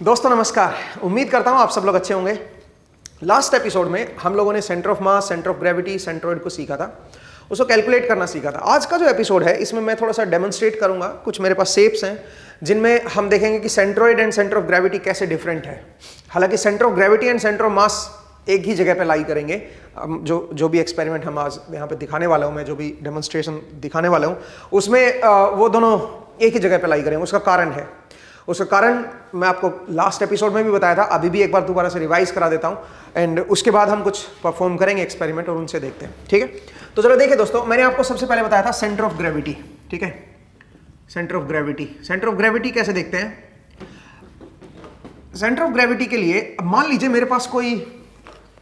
दोस्तों नमस्कार, उम्मीद करता हूँ आप सब लोग अच्छे होंगे। लास्ट एपिसोड में हम लोगों ने centre of mass, centre of gravity, centroid को सीखा था, उसको कैलकुलेट करना सीखा था। आज का जो एपिसोड है इसमें मैं थोड़ा सा डेमोन्स्ट्रेट करूंगा। कुछ मेरे पास शेप्स हैं जिनमें हम देखेंगे कि centroid and centre of gravity कैसे डिफरेंट है। हालांकि centre of gravity and centre of मास एक ही जगह पे लाई करेंगे। जो भी एक्सपेरिमेंट हम आज यहाँ पे दिखाने वाला हूँ, मैं जो भी डेमोन्स्ट्रेशन दिखाने वाला हूँ उसमें वो दोनों एक ही जगह पे लाई करेंगे। उसका कारण है, उसका कारण मैं आपको लास्ट एपिसोड में भी बताया था, अभी भी एक बार दोबारा से रिवाइज करा देता हूँ एंड उसके बाद हम कुछ परफॉर्म करेंगे एक्सपेरिमेंट और उनसे देखते हैं। ठीक है, तो चलो देखिए दोस्तों, मैंने आपको सबसे पहले बताया था सेंटर ऑफ ग्रेविटी। ठीक है, centre of gravity, centre of gravity कैसे देखते हैं। सेंटर ऑफ ग्रेविटी के लिए मान लीजिए मेरे पास कोई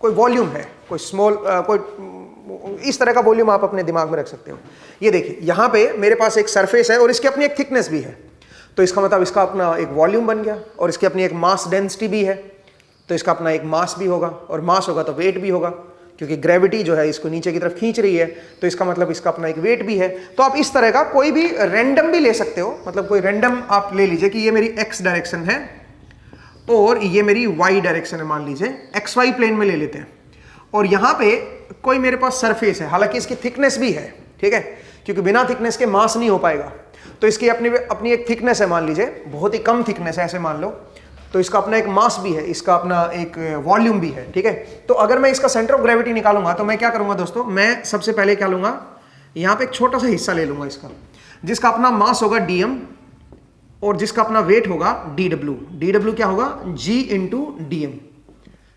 वॉल्यूम है, कोई स्मॉल, कोई इस तरह का वॉल्यूम आप अपने दिमाग में रख सकते हो। ये देखिए यहाँ पे मेरे पास एक सरफेस है और इसकी अपनी एक थिकनेस भी है, तो इसका मतलब इसका अपना एक वॉल्यूम बन गया और इसकी अपनी एक मास डेंसिटी भी है, तो इसका अपना एक मास भी होगा और मास होगा तो वेट भी होगा, क्योंकि ग्रेविटी जो है इसको नीचे की तरफ खींच रही है, तो इसका मतलब इसका अपना एक वेट भी है। तो आप इस तरह का कोई भी रैंडम भी ले सकते हो, मतलब कोई रैंडम आप ले लीजिए कि ये मेरी एक्स डायरेक्शन है और ये मेरी वाई डायरेक्शन है, मान लीजिए एक्स वाई प्लेन में ले लेते हैं। और यहाँ पे कोई मेरे पास सरफेस है, हालांकि इसकी थिकनेस भी है, ठीक है, क्योंकि बिना थिकनेस के मास नहीं हो पाएगा। तो इसकी अपनी एक थिकनेस है, मान लीजिए बहुत ही कम थिकनेस है ऐसे मान लो, तो इसका अपना एक मास भी है, इसका अपना एक वॉल्यूम भी है। ठीक है, तो अगर मैं इसका सेंटर ऑफ ग्रेविटी निकालूंगा तो मैं क्या करूंगा दोस्तों, मैं सबसे पहले क्या लूंगा, यहाँ पे एक छोटा सा हिस्सा ले लूंगा इसका, जिसका अपना मास होगा dm और जिसका अपना वेट होगा dw। dw क्या होगा, g into dm,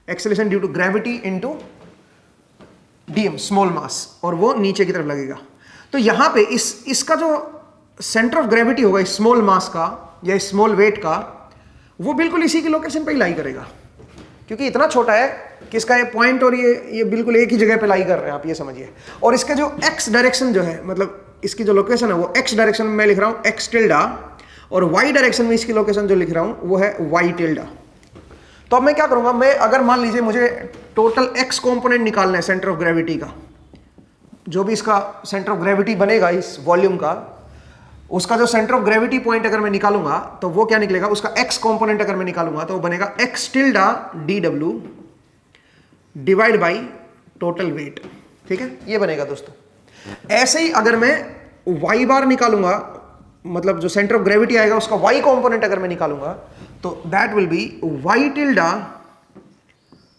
acceleration due to gravity into dm, small mass, और वो नीचे की तरफ लगेगा। तो यहाँ पे इसका जो सेंटर ऑफ ग्रेविटी होगा इस स्मॉल मास का या इस स्मॉल वेट का, वो बिल्कुल इसी की लोकेशन पे ही लाई करेगा, क्योंकि इतना छोटा है कि इसका ये पॉइंट और ये बिल्कुल एक ही जगह पे लाई कर रहे हैं, आप ये समझिए। और इसका जो एक्स डायरेक्शन जो है, मतलब इसकी जो लोकेशन है वो एक्स डायरेक्शन में मैं लिख रहा हूँ एक्स टिल्डा, और वाई डायरेक्शन में इसकी लोकेशन जो लिख रहा हूँ वो है वाई टिल्डा। तो अब मैं क्या करूँगा, मैं अगर मान लीजिए मुझे टोटल एक्स कॉम्पोनेंट निकालना है सेंटर ऑफ ग्रेविटी का, जो भी इसका सेंटर ऑफ ग्रेविटी बनेगा इस वॉल्यूम का, उसका जो सेंटर ऑफ ग्रेविटी पॉइंट अगर मैं निकालूंगा तो वो क्या निकलेगा, उसका एक्स कंपोनेंट अगर मैं निकालूंगा तो वो बनेगा x tilde dw divide by total weight. ठीक है, ये बनेगा दोस्तों। ऐसे ही अगर मैं y बार निकालूंगा, मतलब जो सेंटर ऑफ ग्रेविटी आएगा उसका y कंपोनेंट अगर मैं निकालूंगा तो that will be y tilde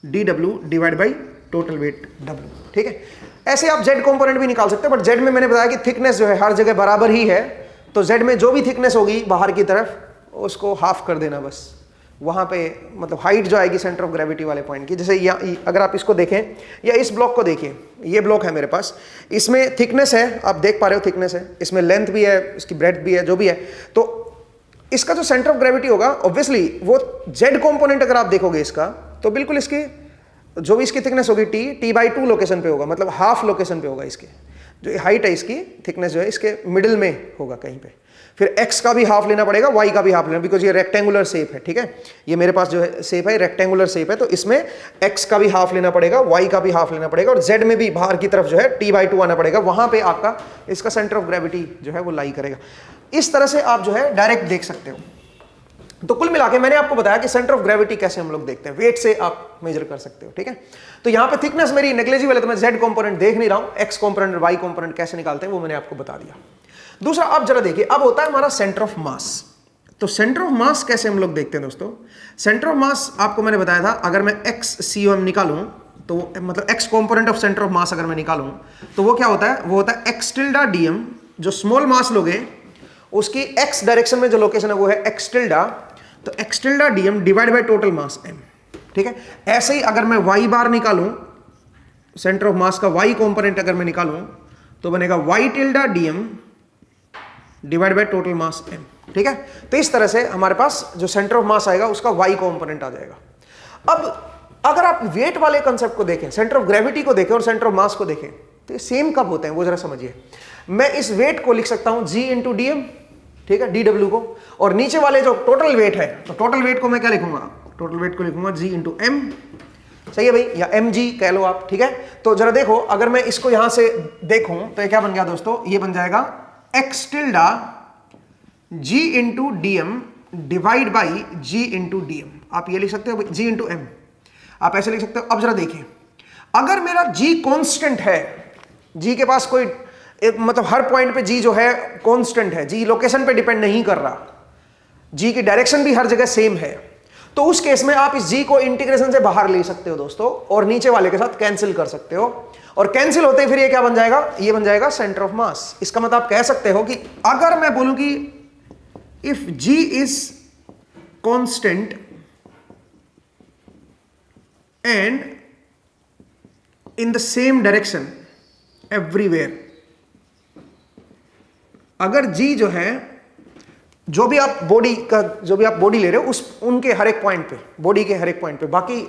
dw divide by total weight w। ठीक है, ऐसे आप z कंपोनेंट भी निकाल सकते हैं, बट z में मैंने बताया कि थिकनेस जो है हर जगह बराबर ही है, तो z में जो भी थिकनेस होगी बाहर की तरफ उसको हाफ कर देना बस। वहाँ पे मतलब हाइट जो आएगी सेंटर ऑफ ग्रेविटी वाले पॉइंट की, जैसे अगर आप इसको देखें या इस ब्लॉक को देखिए, ये ब्लॉक है मेरे पास, इसमें थिकनेस है, आप देख पा रहे हो थिकनेस है, इसमें लेंथ भी है, इसकी ब्रेड्थ भी है, जो भी है। तो इसका जो सेंटर ऑफ ग्रेविटी होगा ऑब्वियसली वो z कॉम्पोनेंट अगर आप देखोगे इसका, तो बिल्कुल इसकी जो भी इसकी थिकनेस होगी t/2 लोकेशन पे होगा, मतलब हाफ लोकेशन पे होगा। इसके जो हाइट है इसकी थिकनेस जो है इसके मिडिल में होगा कहीं पे। फिर x का भी हाफ लेना पड़ेगा, y का भी हाफ लेना, बिकॉज ये रेक्टेंगुलर शेप है। ठीक है, ये मेरे पास जो है शेप है रेक्टेंगुलर शेप है, तो इसमें x का भी हाफ लेना पड़ेगा, y का भी हाफ लेना पड़ेगा, और z में भी बाहर की तरफ जो है t/2 आना पड़ेगा। वहां पे आपका इसका सेंटर ऑफ ग्रेविटी जो है वो लाई करेगा। इस तरह से आप जो है डायरेक्ट देख सकते हो। तो कुल मिला के मैंने आपको बताया कि सेंटर ऑफ ग्रेविटी कैसे हम लोग देखते हैं, वेट से आप मेजर कर सकते हो। ठीक है, तो यहाँ पे थिकनेस मेरी नेग्लिजिबल है, तो मैं z कंपोनेंट देख नहीं रहा हूँ, x कंपोनेंट और y कंपोनेंट कैसे निकालते हैं वो मैंने आपको बता दिया। दूसरा, अब जरा देखिए, अब होता है हमारा सेंटर ऑफ मास। तो सेंटर ऑफ मास कैसे हम लोग देखते हैं दोस्तों। सेंटर ऑफ मास आपको मैंने बताया था, अगर मैं x COM निकालूं तो मतलब x component of centre of मास अगर मैं निकालूं तो वो क्या होता है, वो होता है x टिल्डा dm, जो स्मॉल मास लोगे उसकी x डायरेक्शन में जो लोकेशन है वो है x टिल्डा, तो x tilde dm divide by total mass m। ठीक है, ऐसे ही अगर मैं y बार निकालूं, सेंटर ऑफ मास का y कंपोनेंट अगर मैं निकालूं तो बनेगा y tilde dm divide by total mass m। ठीक है, तो इस तरह से हमारे पास जो सेंटर ऑफ मास आएगा उसका y कंपोनेंट आ जाएगा। अब अगर आप वेट वाले कंसेप्ट को देखें, सेंटर ऑफ ग्रेविटी को देखें और सेंटर ऑफ मास को देखें, तो ये सेम कब होते हैं वो जरा समझिए। मैं इस वेट को लिख सकता हूं g इंटू dm, ठीक है, dw को, और नीचे वाले जो टोटल वेट है, तो टोटल वेट को मैं क्या लिखूंगा, टोटल वेट को लिखूंगा g इंटू m। सही है भाई, या mg कह लो आप। ठीक है, तो जरा देखो, अगर मैं इसको यहां से देखूं तो ये क्या बन गया दोस्तों, ये बन जाएगा x tilde g into dm divide by G into D M. आप ये लिख सकते हो जी इंटू एम, आप ऐसे लिख सकते हो। अब जरा देखिए, अगर मेरा जी कांस्टेंट है, जी के पास कोई मतलब हर पॉइंट पे जी जो है कांस्टेंट है, जी लोकेशन पे डिपेंड नहीं कर रहा, जी की डायरेक्शन भी हर जगह सेम है, तो उस केस में आप इस जी को इंटीग्रेशन से बाहर ले सकते हो दोस्तों, और नीचे वाले के साथ कैंसिल कर सकते हो, और कैंसिल होते ही फिर ये क्या बन जाएगा, ये बन जाएगा सेंटर ऑफ मास। इसका मतलब आप कह सकते हो कि अगर मैं बोलूं कि if G is constant and in the same direction everywhere, अगर जी जो है, जो भी आप बॉडी ले रहे हो उस उनके हर एक पॉइंट पे, बॉडी के हर एक पॉइंट पे, बाकी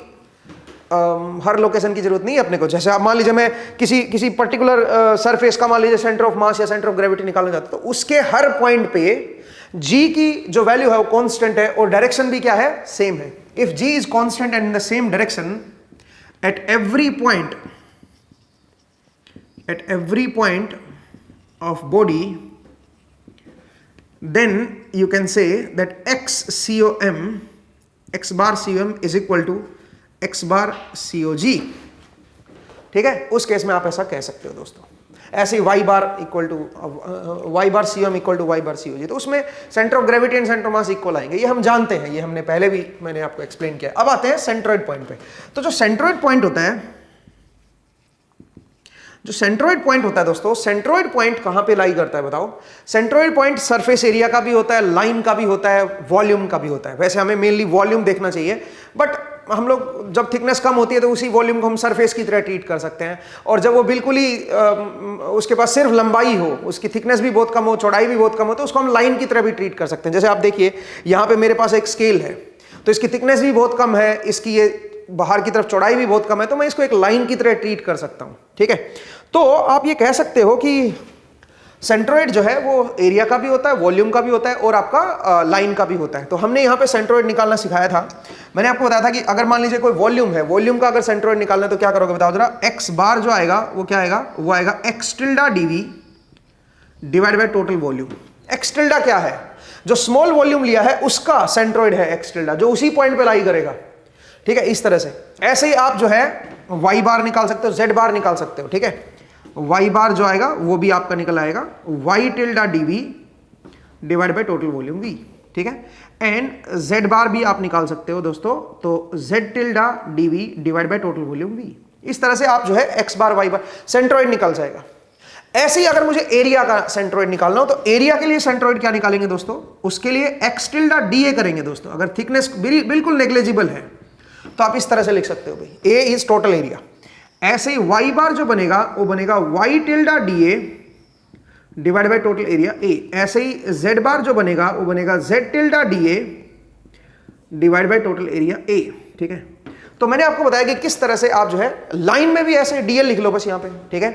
हर लोकेशन की जरूरत नहीं है अपने को। जैसे आप मान लीजिए मैं किसी पर्टिकुलर सरफेस का मान लीजिए सेंटर ऑफ मास या सेंटर ऑफ ग्रेविटी निकालना चाहता हूं, तो उसके हर पॉइंट पे जी की जो वैल्यू है वो कांस्टेंट है और डायरेक्शन भी क्या है, सेम है। If G is constant and in the same direction at every point of body, then you can say that x bar com is equal to x bar cog। ठीक है, उस case में आप ऐसा कह सकते हो दोस्तों। ऐसे ही y bar equal to y bar com equal to y bar cog, तो उसमें centre of gravity and centre of mass equal आएंगे, ये हम जानते हैं, ये हमने पहले भी मैंने आपको एक्सप्लेन किया। अब आते हैं सेंट्रोइड पॉइंट पे। तो जो सेंट्रोइड पॉइंट होता है, दोस्तों, सेंट्रोइड पॉइंट कहां पे लाई करता है बताओ? सेंट्रोइड पॉइंट सरफेस एरिया का भी होता है, लाइन का भी होता है, वॉल्यूम का भी होता है। वैसे हमें मेनली वॉल्यूम देखना चाहिए, बट हम लोग जब थिकनेस कम होती है तो उसी वॉल्यूम को हम सरफेस की तरह ट्रीट कर सकते हैं, और जब वो बिल्कुल ही उसके पास सिर्फ लंबाई हो, उसकी थिकनेस भी बहुत कम हो, चौड़ाई भी बहुत कम हो, तो उसको हम लाइन की तरह भी ट्रीट कर सकते हैं। जैसे आप देखिए यहाँ पे मेरे पास एक स्केल है, तो इसकी थिकनेस भी बहुत कम है, इसकी ये बाहर की तरफ चौड़ाई भी बहुत कम है, तो मैं इसको एक लाइन की तरह ट्रीट कर सकता हूं। ठीक है, तो आप ये कह सकते हो कि सेंट्रोइड जो है वो एरिया का भी होता है, वॉल्यूम का भी होता है, और आपका लाइन का भी होता है। तो हमने यहाँ पे सेंट्रोइड निकालना सिखाया था। मैंने आपको बताया था कि अगर मान लीजिए कोई वॉल्यूम है, वॉल्यूम का अगर सेंट्रोइड निकालना है तो क्या करोगे बताओ जरा? एक्स बार जो आएगा वो क्या आएगा? वो आएगा X tilde DV divide by total volume. X tilde क्या है? जो स्मॉल वॉल्यूम लिया है उसका सेंट्रोइड है एक्स टिल्डा, जो उसी पॉइंट पे लाई करेगा। ठीक है, इस तरह से। ऐसे ही आप जो है वाई बार निकाल सकते हो, जेड बार निकाल सकते हो। ठीक है, वाई बार जो आएगा वो भी आपका निकल आएगा Y tilde DV divide by total volume V. ठीक है, एंड जेड बार भी आप निकाल सकते हो दोस्तों, तो Z tilde DV divide by total volume V. इस तरह से आप जो है X bar Y bar centroid निकल जाएगा। ऐसे ही अगर मुझे एरिया का सेंट्रोइड निकालना हो तो एरिया के लिए सेंट्रोइड क्या निकालेंगे दोस्तों? उसके लिए एक्स टिल्डा डी ए करेंगे दोस्तों। अगर थिकनेस बिल्कुल नेग्लिजिबल है तो आप इस तरह से लिख सकते हो भाई, ए इज टोटल एरिया। ऐसे ही वाई बार जो बनेगा वो बनेगा Y tilde D A divide by total area A. ऐसे ही जेड बार जो बनेगा वो बनेगा Z tilde D A divide by total area A. ठीक है, तो मैंने आपको बताया कि किस तरह से आप जो है लाइन में भी ऐसे डीएल लिख लो बस यहाँ पे। ठीक है,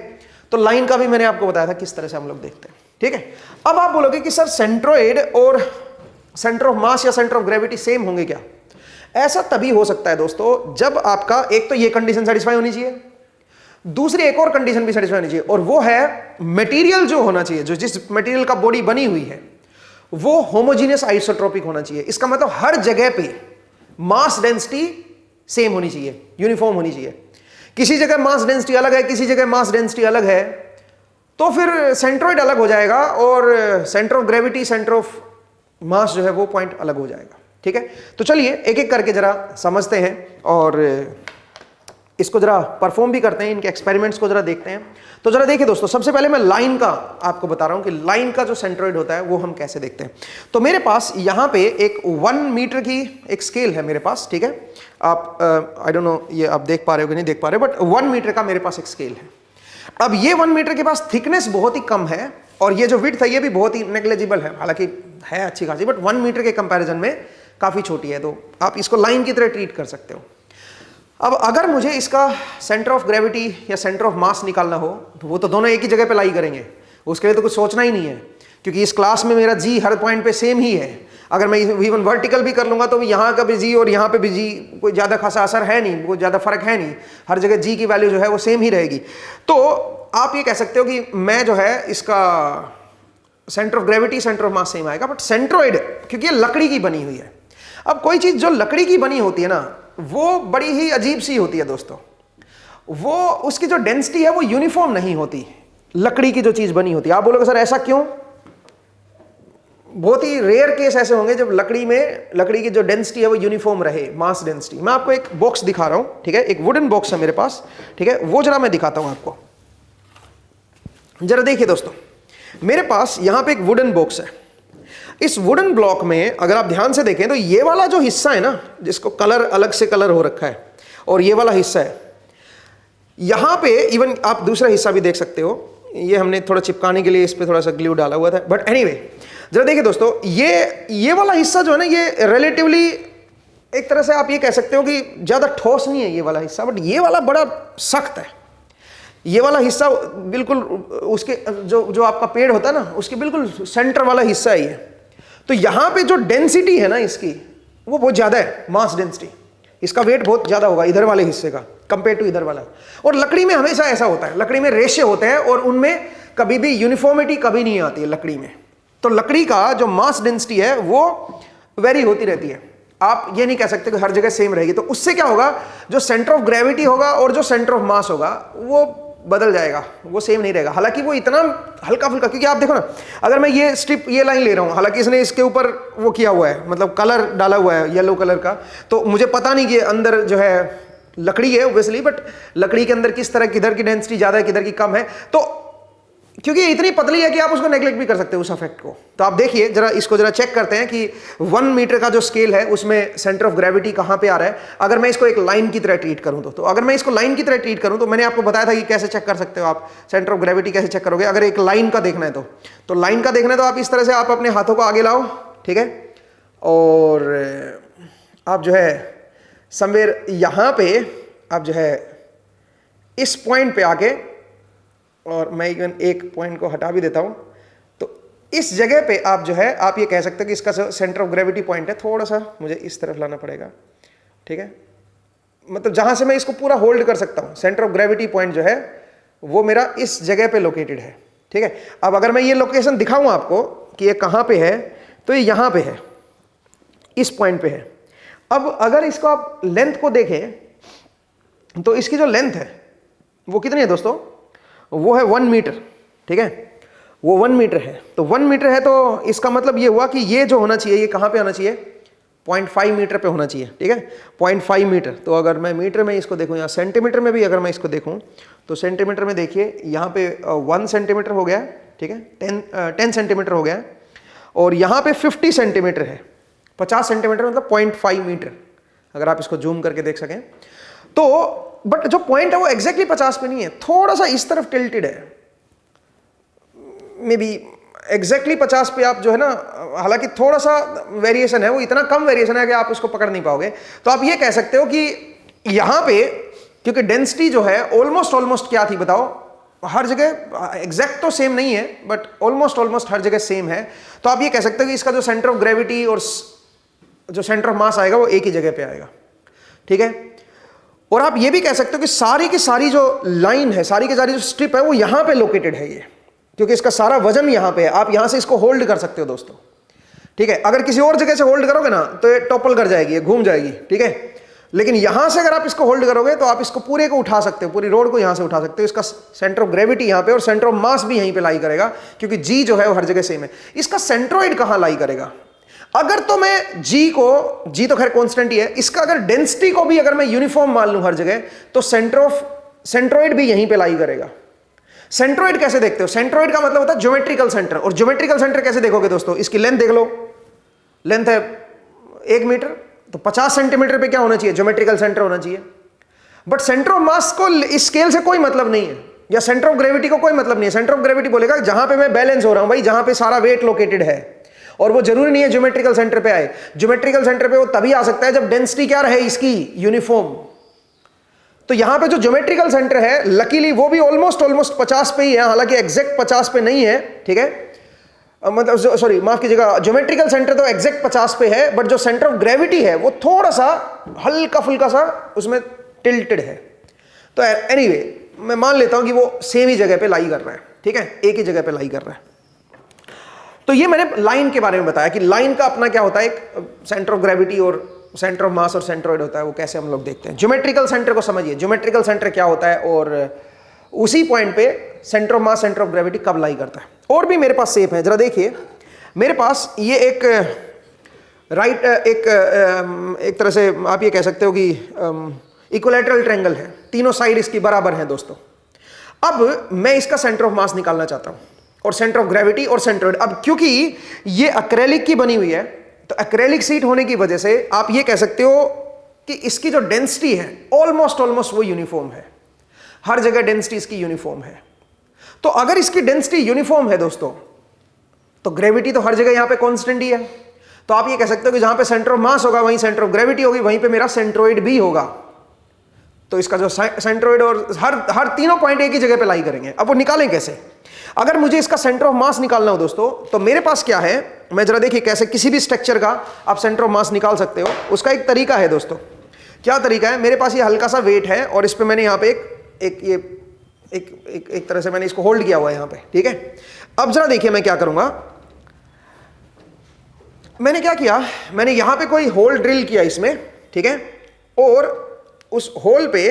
तो लाइन का भी मैंने आपको बताया था किस तरह से हम लोग देखते हैं। ठीक है, अब आप बोलोगे कि सर सेंट्रोइड और सेंटर ऑफ मास या सेंटर ऑफ ग्रेविटी सेम होंगे क्या? ऐसा तभी हो सकता है दोस्तों जब आपका एक तो ये कंडीशन सेटिस्फाई होनी चाहिए, दूसरी एक और कंडीशन भी सेटिस्फाई होनी चाहिए, और वो है मटेरियल जो होना चाहिए, जो जिस मटेरियल का बॉडी बनी हुई है वो होमोजीनियस आइसोट्रोपिक होना चाहिए। इसका मतलब हर जगह पे मास डेंसिटी सेम होनी चाहिए, यूनिफॉर्म होनी चाहिए। किसी जगह मास डेंसिटी अलग है, किसी जगह मास डेंसिटी अलग है, तो फिर सेंट्रोइड अलग हो जाएगा और centre of gravity, centre of मास जो है वो पॉइंट अलग हो जाएगा। ठीक है, तो चलिए एक एक करके जरा समझते हैं और इसको जरा परफॉर्म भी करते हैं, इनके एक्सपेरिमेंट्स को जरा देखते हैं। तो जरा देखिए दोस्तों, सबसे पहले मैं लाइन का आपको बता रहा हूं कि लाइन का जो सेंट्रोइड होता है वो हम कैसे देखते हैं। तो मेरे पास यहां पे एक 1 मीटर की एक स्केल है मेरे पास। ठीक है, आप आई डोंट नो ये आप देख पा रहे हो कि नहीं देख पा रहे, बट 1 मीटर का मेरे पास एक स्केल है। अब ये 1 मीटर के पास थिकनेस बहुत ही कम है और ये जो विड्थ है ये भी बहुत ही नेग्लिजिबल है, हालांकि है अच्छी खासी, बट 1 मीटर के कंपैरिजन में काफी छोटी है, तो आप इसको लाइन की तरह ट्रीट कर सकते हो। अब अगर मुझे इसका सेंटर ऑफ ग्रेविटी या सेंटर ऑफ मास निकालना हो तो वो तो दोनों एक ही जगह पे लाई करेंगे, उसके लिए तो कुछ सोचना ही नहीं है, क्योंकि इस क्लास में मेरा जी हर पॉइंट पे सेम ही है। अगर मैं इवन वर्टिकल भी कर लूंगा तो यहाँ का भी जी और यहाँ पे भी जी कोई ज़्यादा खासा असर है नहीं, कोई ज़्यादा फर्क है नहीं, हर जगह जी की वैल्यू जो है वो सेम ही रहेगी। तो आप ये कह सकते हो कि मैं जो है इसका centre of gravity centre of mass same आएगा, बट सेंट्रोइड क्योंकि ये लकड़ी की बनी हुई है। अब कोई चीज जो लकड़ी की बनी होती है ना, वो बड़ी ही अजीब सी होती है दोस्तों। वो उसकी जो डेंसिटी है वो यूनिफॉर्म नहीं होती, लकड़ी की जो चीज बनी होती है। आप बोलोगे सर ऐसा क्यों? बहुत ही रेयर केस ऐसे होंगे जब लकड़ी की जो डेंसिटी है वो यूनिफॉर्म रहे, मास डेंसिटी। मैं आपको एक बॉक्स दिखा रहा हूं, ठीक है, एक वुडन बॉक्स है मेरे पास, ठीक है, वो जरा मैं दिखाता हूं आपको। जरा देखिए दोस्तों, मेरे पास यहां पे एक वुडन बॉक्स है। इस वुडन ब्लॉक में अगर आप ध्यान से देखें तो ये वाला जो हिस्सा है ना, जिसको कलर अलग से कलर हो रखा है, और ये वाला हिस्सा है, यहां पे इवन आप दूसरा हिस्सा भी देख सकते हो, ये हमने थोड़ा चिपकाने के लिए इस पे थोड़ा सा ग्लू डाला हुआ था, बट एनीवे जरा देखिए दोस्तों, ये वाला हिस्सा जो है ना, ये रिलेटिवली एक तरह से आप ये कह सकते हो कि ज्यादा ठोस नहीं है ये वाला हिस्सा, बट ये वाला बड़ा सख्त है। ये वाला हिस्सा बिल्कुल उसके जो आपका पेड़ होता है ना, उसके बिल्कुल सेंटर वाला हिस्सा है ये। तो यहां पे जो डेंसिटी है ना इसकी, वो बहुत ज्यादा है, मास डेंसिटी। इसका वेट बहुत ज्यादा होगा इधर वाले हिस्से का कंपेयर टू इधर वाला। और लकड़ी में हमेशा ऐसा होता है, लकड़ी में रेशे होते हैं और उनमें कभी भी यूनिफॉर्मिटी कभी नहीं आती है लकड़ी में। तो लकड़ी का जो मास डेंसिटी है वो वेरी होती रहती है, आप ये नहीं कह सकते कि हर जगह सेम रहेगी। तो उससे क्या होगा, जो सेंटर ऑफ ग्रेविटी होगा और जो सेंटर ऑफ मास होगा वो बदल जाएगा, वो सेम नहीं रहेगा। हालांकि वो इतना हल्का फुल्का, क्योंकि आप देखो ना, अगर मैं ये स्ट्रिप, ये लाइन ले रहा हूं, हालांकि इसने इसके ऊपर वो किया हुआ है, मतलब कलर डाला हुआ है येलो कलर का, तो मुझे पता नहीं कि अंदर जो है लकड़ी है ऑब्वियसली, बट लकड़ी के अंदर किस तरह, किधर की डेंसिटी ज्यादा है किधर की कम है। तो क्योंकि इतनी पतली है कि आप उसको नेग्लेक्ट भी कर सकते हो उस इफेक्ट को। तो आप देखिए जरा, इसको जरा चेक करते हैं कि 1 मीटर का जो स्केल है उसमें सेंटर ऑफ ग्रेविटी कहां पे आ रहा है। अगर मैं इसको एक लाइन की तरह ट्रीट करूं तो अगर मैं इसको लाइन की तरह ट्रीट करूं तो मैंने आपको बताया था कि कैसे चेक कर सकते हो आप सेंटर ऑफ ग्रेविटी, कैसे चेक करोगे। अगर एक लाइन का देखना है तो लाइन का देखना है तो आप इस तरह से आप अपने हाथों को आगे लाओ, ठीक है, और आप जो है समवेयर यहां पे आप जो है इस पॉइंट पे आके, और मैं इवन एक पॉइंट को हटा भी देता हूं, तो इस जगह पे आप जो है आप ये कह सकते हो कि इसका सेंटर ऑफ ग्रेविटी पॉइंट है, थोड़ा सा मुझे इस तरफ लाना पड़ेगा, ठीक है, मतलब जहां से मैं इसको पूरा होल्ड कर सकता हूं, सेंटर ऑफ ग्रेविटी पॉइंट जो है वो मेरा इस जगह पे लोकेटेड है, ठीक है। अब अगर मैं ये लोकेशन दिखाऊं आपको कि ये कहां पे है, तो ये यहां पे है, इस पॉइंट पे है। अब अगर इसको आप लेंथ को देखें तो इसकी जो लेंथ है वो कितनी है दोस्तों, वो है 1 मीटर, ठीक है, वो 1 मीटर है। तो 1 मीटर है तो इसका मतलब ये हुआ कि ये जो होना चाहिए ये कहां पे आना चाहिए, 0.5 मीटर पे होना चाहिए, ठीक है, 0.5 मीटर। तो अगर मैं मीटर में इसको देखूं या सेंटीमीटर में भी अगर मैं इसको देखूं तो सेंटीमीटर में देखिए यहाँ पे 1 सेंटीमीटर हो गया, ठीक है, 10 सेंटीमीटर हो गया, और यहाँ पे 50 सेंटीमीटर है, 50 सेंटीमीटर मतलब 0.5 मीटर, अगर आप इसको जूम करके देख सकें तो। बट जो पॉइंट है वो एग्जैक्टली 50 पे नहीं है, थोड़ा सा इस तरफ टिल्टेड है, मे बी एग्जैक्टली 50 पे आप जो है ना, हालांकि थोड़ा सा वेरिएशन है, वो इतना कम वेरिएशन है कि आप उसको पकड़ नहीं पाओगे। तो आप ये कह सकते हो कि यहां पे क्योंकि डेंसिटी जो है ऑलमोस्ट क्या थी बताओ, हर जगह एग्जैक्ट तो सेम नहीं है बट ऑलमोस्ट हर जगह सेम है। तो आप ये कह सकते हो कि इसका जो सेंटर ऑफ ग्रेविटी और जो सेंटर ऑफ मास आएगा वो एक ही जगह पे आएगा, ठीक है। और आप ये भी कह सकते हो कि सारी की सारी जो लाइन है, सारी की सारी जो स्ट्रिप है वो यहां पे लोकेटेड है ये, क्योंकि इसका सारा वजन यहां पे है। आप यहां से इसको होल्ड कर सकते हो दोस्तों, ठीक है। अगर किसी और जगह से होल्ड करोगे ना तो ये टॉपल कर जाएगी, ये घूम जाएगी, ठीक है। लेकिन यहां से अगर आप इसको होल्ड करोगे तो आप इसको पूरे को उठा सकते हो, पूरी रोड को यहां से उठा सकते हो। इसका सेंटर ऑफ ग्रेविटी यहां पे और सेंटर ऑफ मास भी यहीं पे लाई करेगा, क्योंकि जी जो है वो हर जगह सेम है। इसका सेंट्रोइड कहां लाई करेगा, अगर तो मैं जी तो खैर कांस्टेंट ही है, इसका अगर डेंसिटी को भी अगर मैं यूनिफॉर्म मान लूं हर जगह, तो सेंट्रोइड भी यहीं पे लाई करेगा। सेंट्रोइड कैसे देखते हो, सेंट्रोइड का मतलब होता है ज्योमेट्रिकल सेंटर। और ज्योमेट्रिकल सेंटर कैसे देखोगे दोस्तों, इसकी लेंथ देख लो, लेंथ है 1 मीटर, तो 50 सेंटीमीटर पे क्या होना चाहिए, ज्योमेट्रिकल सेंटर होना चाहिए। बट सेंटर ऑफ मास को इस स्केल से कोई मतलब नहीं है, या सेंटर ऑफ ग्रेविटी को कोई मतलब नहीं है। सेंटर ऑफ ग्रेविटी बोलेगा जहां पे मैं बैलेंस हो रहा हूं भाई, जहां पे सारा वेट लोकेटेड है, और वो जरूरी नहीं है ज्योमेट्रिकल सेंटर पे आए। ज्योमेट्रिकल सेंटर पे वो तभी आ सकता है जब डेंसिटी क्या रहे इसकी, यूनिफॉर्म। तो यहां पे जो ज्योमेट्रिकल सेंटर है लकीली वो भी ऑलमोस्ट 50 पे ही है, हालांकि एग्जैक्ट 50 पे नहीं है, ठीक है, मतलब सॉरी माफ कीजिएगा, ज्योमेट्रिकल सेंटर तो एग्जैक्ट 50 पे है, बट जो सेंटर ऑफ ग्रेविटी है वो थोड़ा सा हल्का फुल्का सा उसमें टिल्टेड है। तो एनीवे मैं मान लेता हूं कि वो सेम ही जगह पे लाई कर रहा है, ठीक है, एक ही जगह पे लाई कर रहा है। तो ये मैंने लाइन के बारे में बताया कि लाइन का अपना क्या होता है, एक सेंटर ऑफ ग्रेविटी और सेंटर ऑफ मास और सेंट्रोइड होता है, वो कैसे हम लोग देखते हैं। ज्योमेट्रिकल सेंटर को समझिए, ज्योमेट्रिकल सेंटर क्या होता है और उसी पॉइंट पे centre of mass centre of gravity कब लाई करता है। और भी मेरे पास शेप है, जरा देखिए मेरे पास ये एक राइट एक तरह से आप ये कह सकते हो कि इक्विलैटरल ट्रायंगल है, तीनों साइड इसकी बराबर हैं दोस्तों। अब मैं इसका सेंटर ऑफ मास निकालना चाहता हूं और सेंटर ऑफ ग्रेविटी और सेंट्रोइड। अब क्योंकि ये एक्रेलिक की बनी हुई है तो एक्रेलिक शीट होने की वजह से आप ये कह सकते हो कि इसकी जो डेंसिटी है ऑलमोस्ट वो यूनिफॉर्म है, हर जगह डेंसिटी इसकी यूनिफॉर्म है। तो अगर इसकी डेंसिटी यूनिफॉर्म है दोस्तों तो ग्रेविटी तो हर जगह यहां पे कांस्टेंट ही है। तो आप ये कह सकते हो कि जहां पे सेंटर ऑफ मास होगा वहीं सेंटर ऑफ ग्रेविटी होगी, वहीं पे मेरा सेंट्रोइड भी होगा। तो इसका जो सेंट्रोइड और हर तीनों पॉइंट एक ही जगह पे लाई करेंगे। अब वो निकालें कैसे? अगर मुझे इसका सेंटर ऑफ मास निकालना हो दोस्तों तो मेरे पास क्या है, मैं जरा देखिए कैसे किसी भी स्ट्रक्चर का आप सेंटर ऑफ मास निकाल सकते हो। उसका एक तरीका है दोस्तों। क्या तरीका है? मेरे पास ये हल्का सा वेट है और इस पे मैंने यहाँ पे एक तरह से मैंने इसको होल्ड किया हुआ है यहाँ पे, ठीक है। अब जरा देखिए मैं क्या करूंगा, मैंने क्या किया, मैंने यहां पे कोई होल ड्रिल किया इसमें, ठीक है, और उस होल पे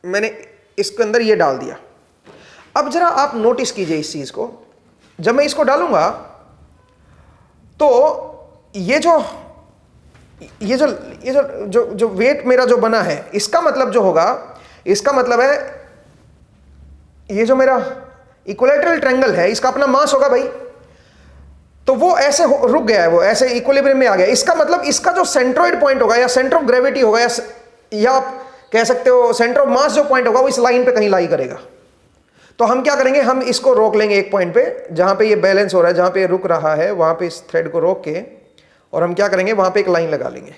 मैंने इसके अंदर ये डाल दिया। अब जरा आप नोटिस कीजिए इस चीज को, जब मैं इसको डालूंगा तो ये जो वेट मेरा जो बना है, इसका मतलब जो होगा, इसका मतलब है ये जो मेरा इक्विलैटरल ट्रायंगल है इसका अपना मास होगा भाई। तो वो ऐसे रुक गया है, वो ऐसे इक्विलिब्रियम में आ गया। इसका मतलब इसका जो सेंट्रोइड पॉइंट होगा या सेंटर ऑफ ग्रेविटी होगा या आप कह सकते हो सेंटर ऑफ मास जो पॉइंट होगा वो इस लाइन पे कहीं लाई करेगा। तो हम क्या करेंगे, हम इसको रोक लेंगे एक पॉइंट पे जहां पे ये बैलेंस हो रहा है, जहां पे ये रुक रहा है वहां पे इस थ्रेड को रोक के, और हम क्या करेंगे वहां पे एक लाइन लगा लेंगे।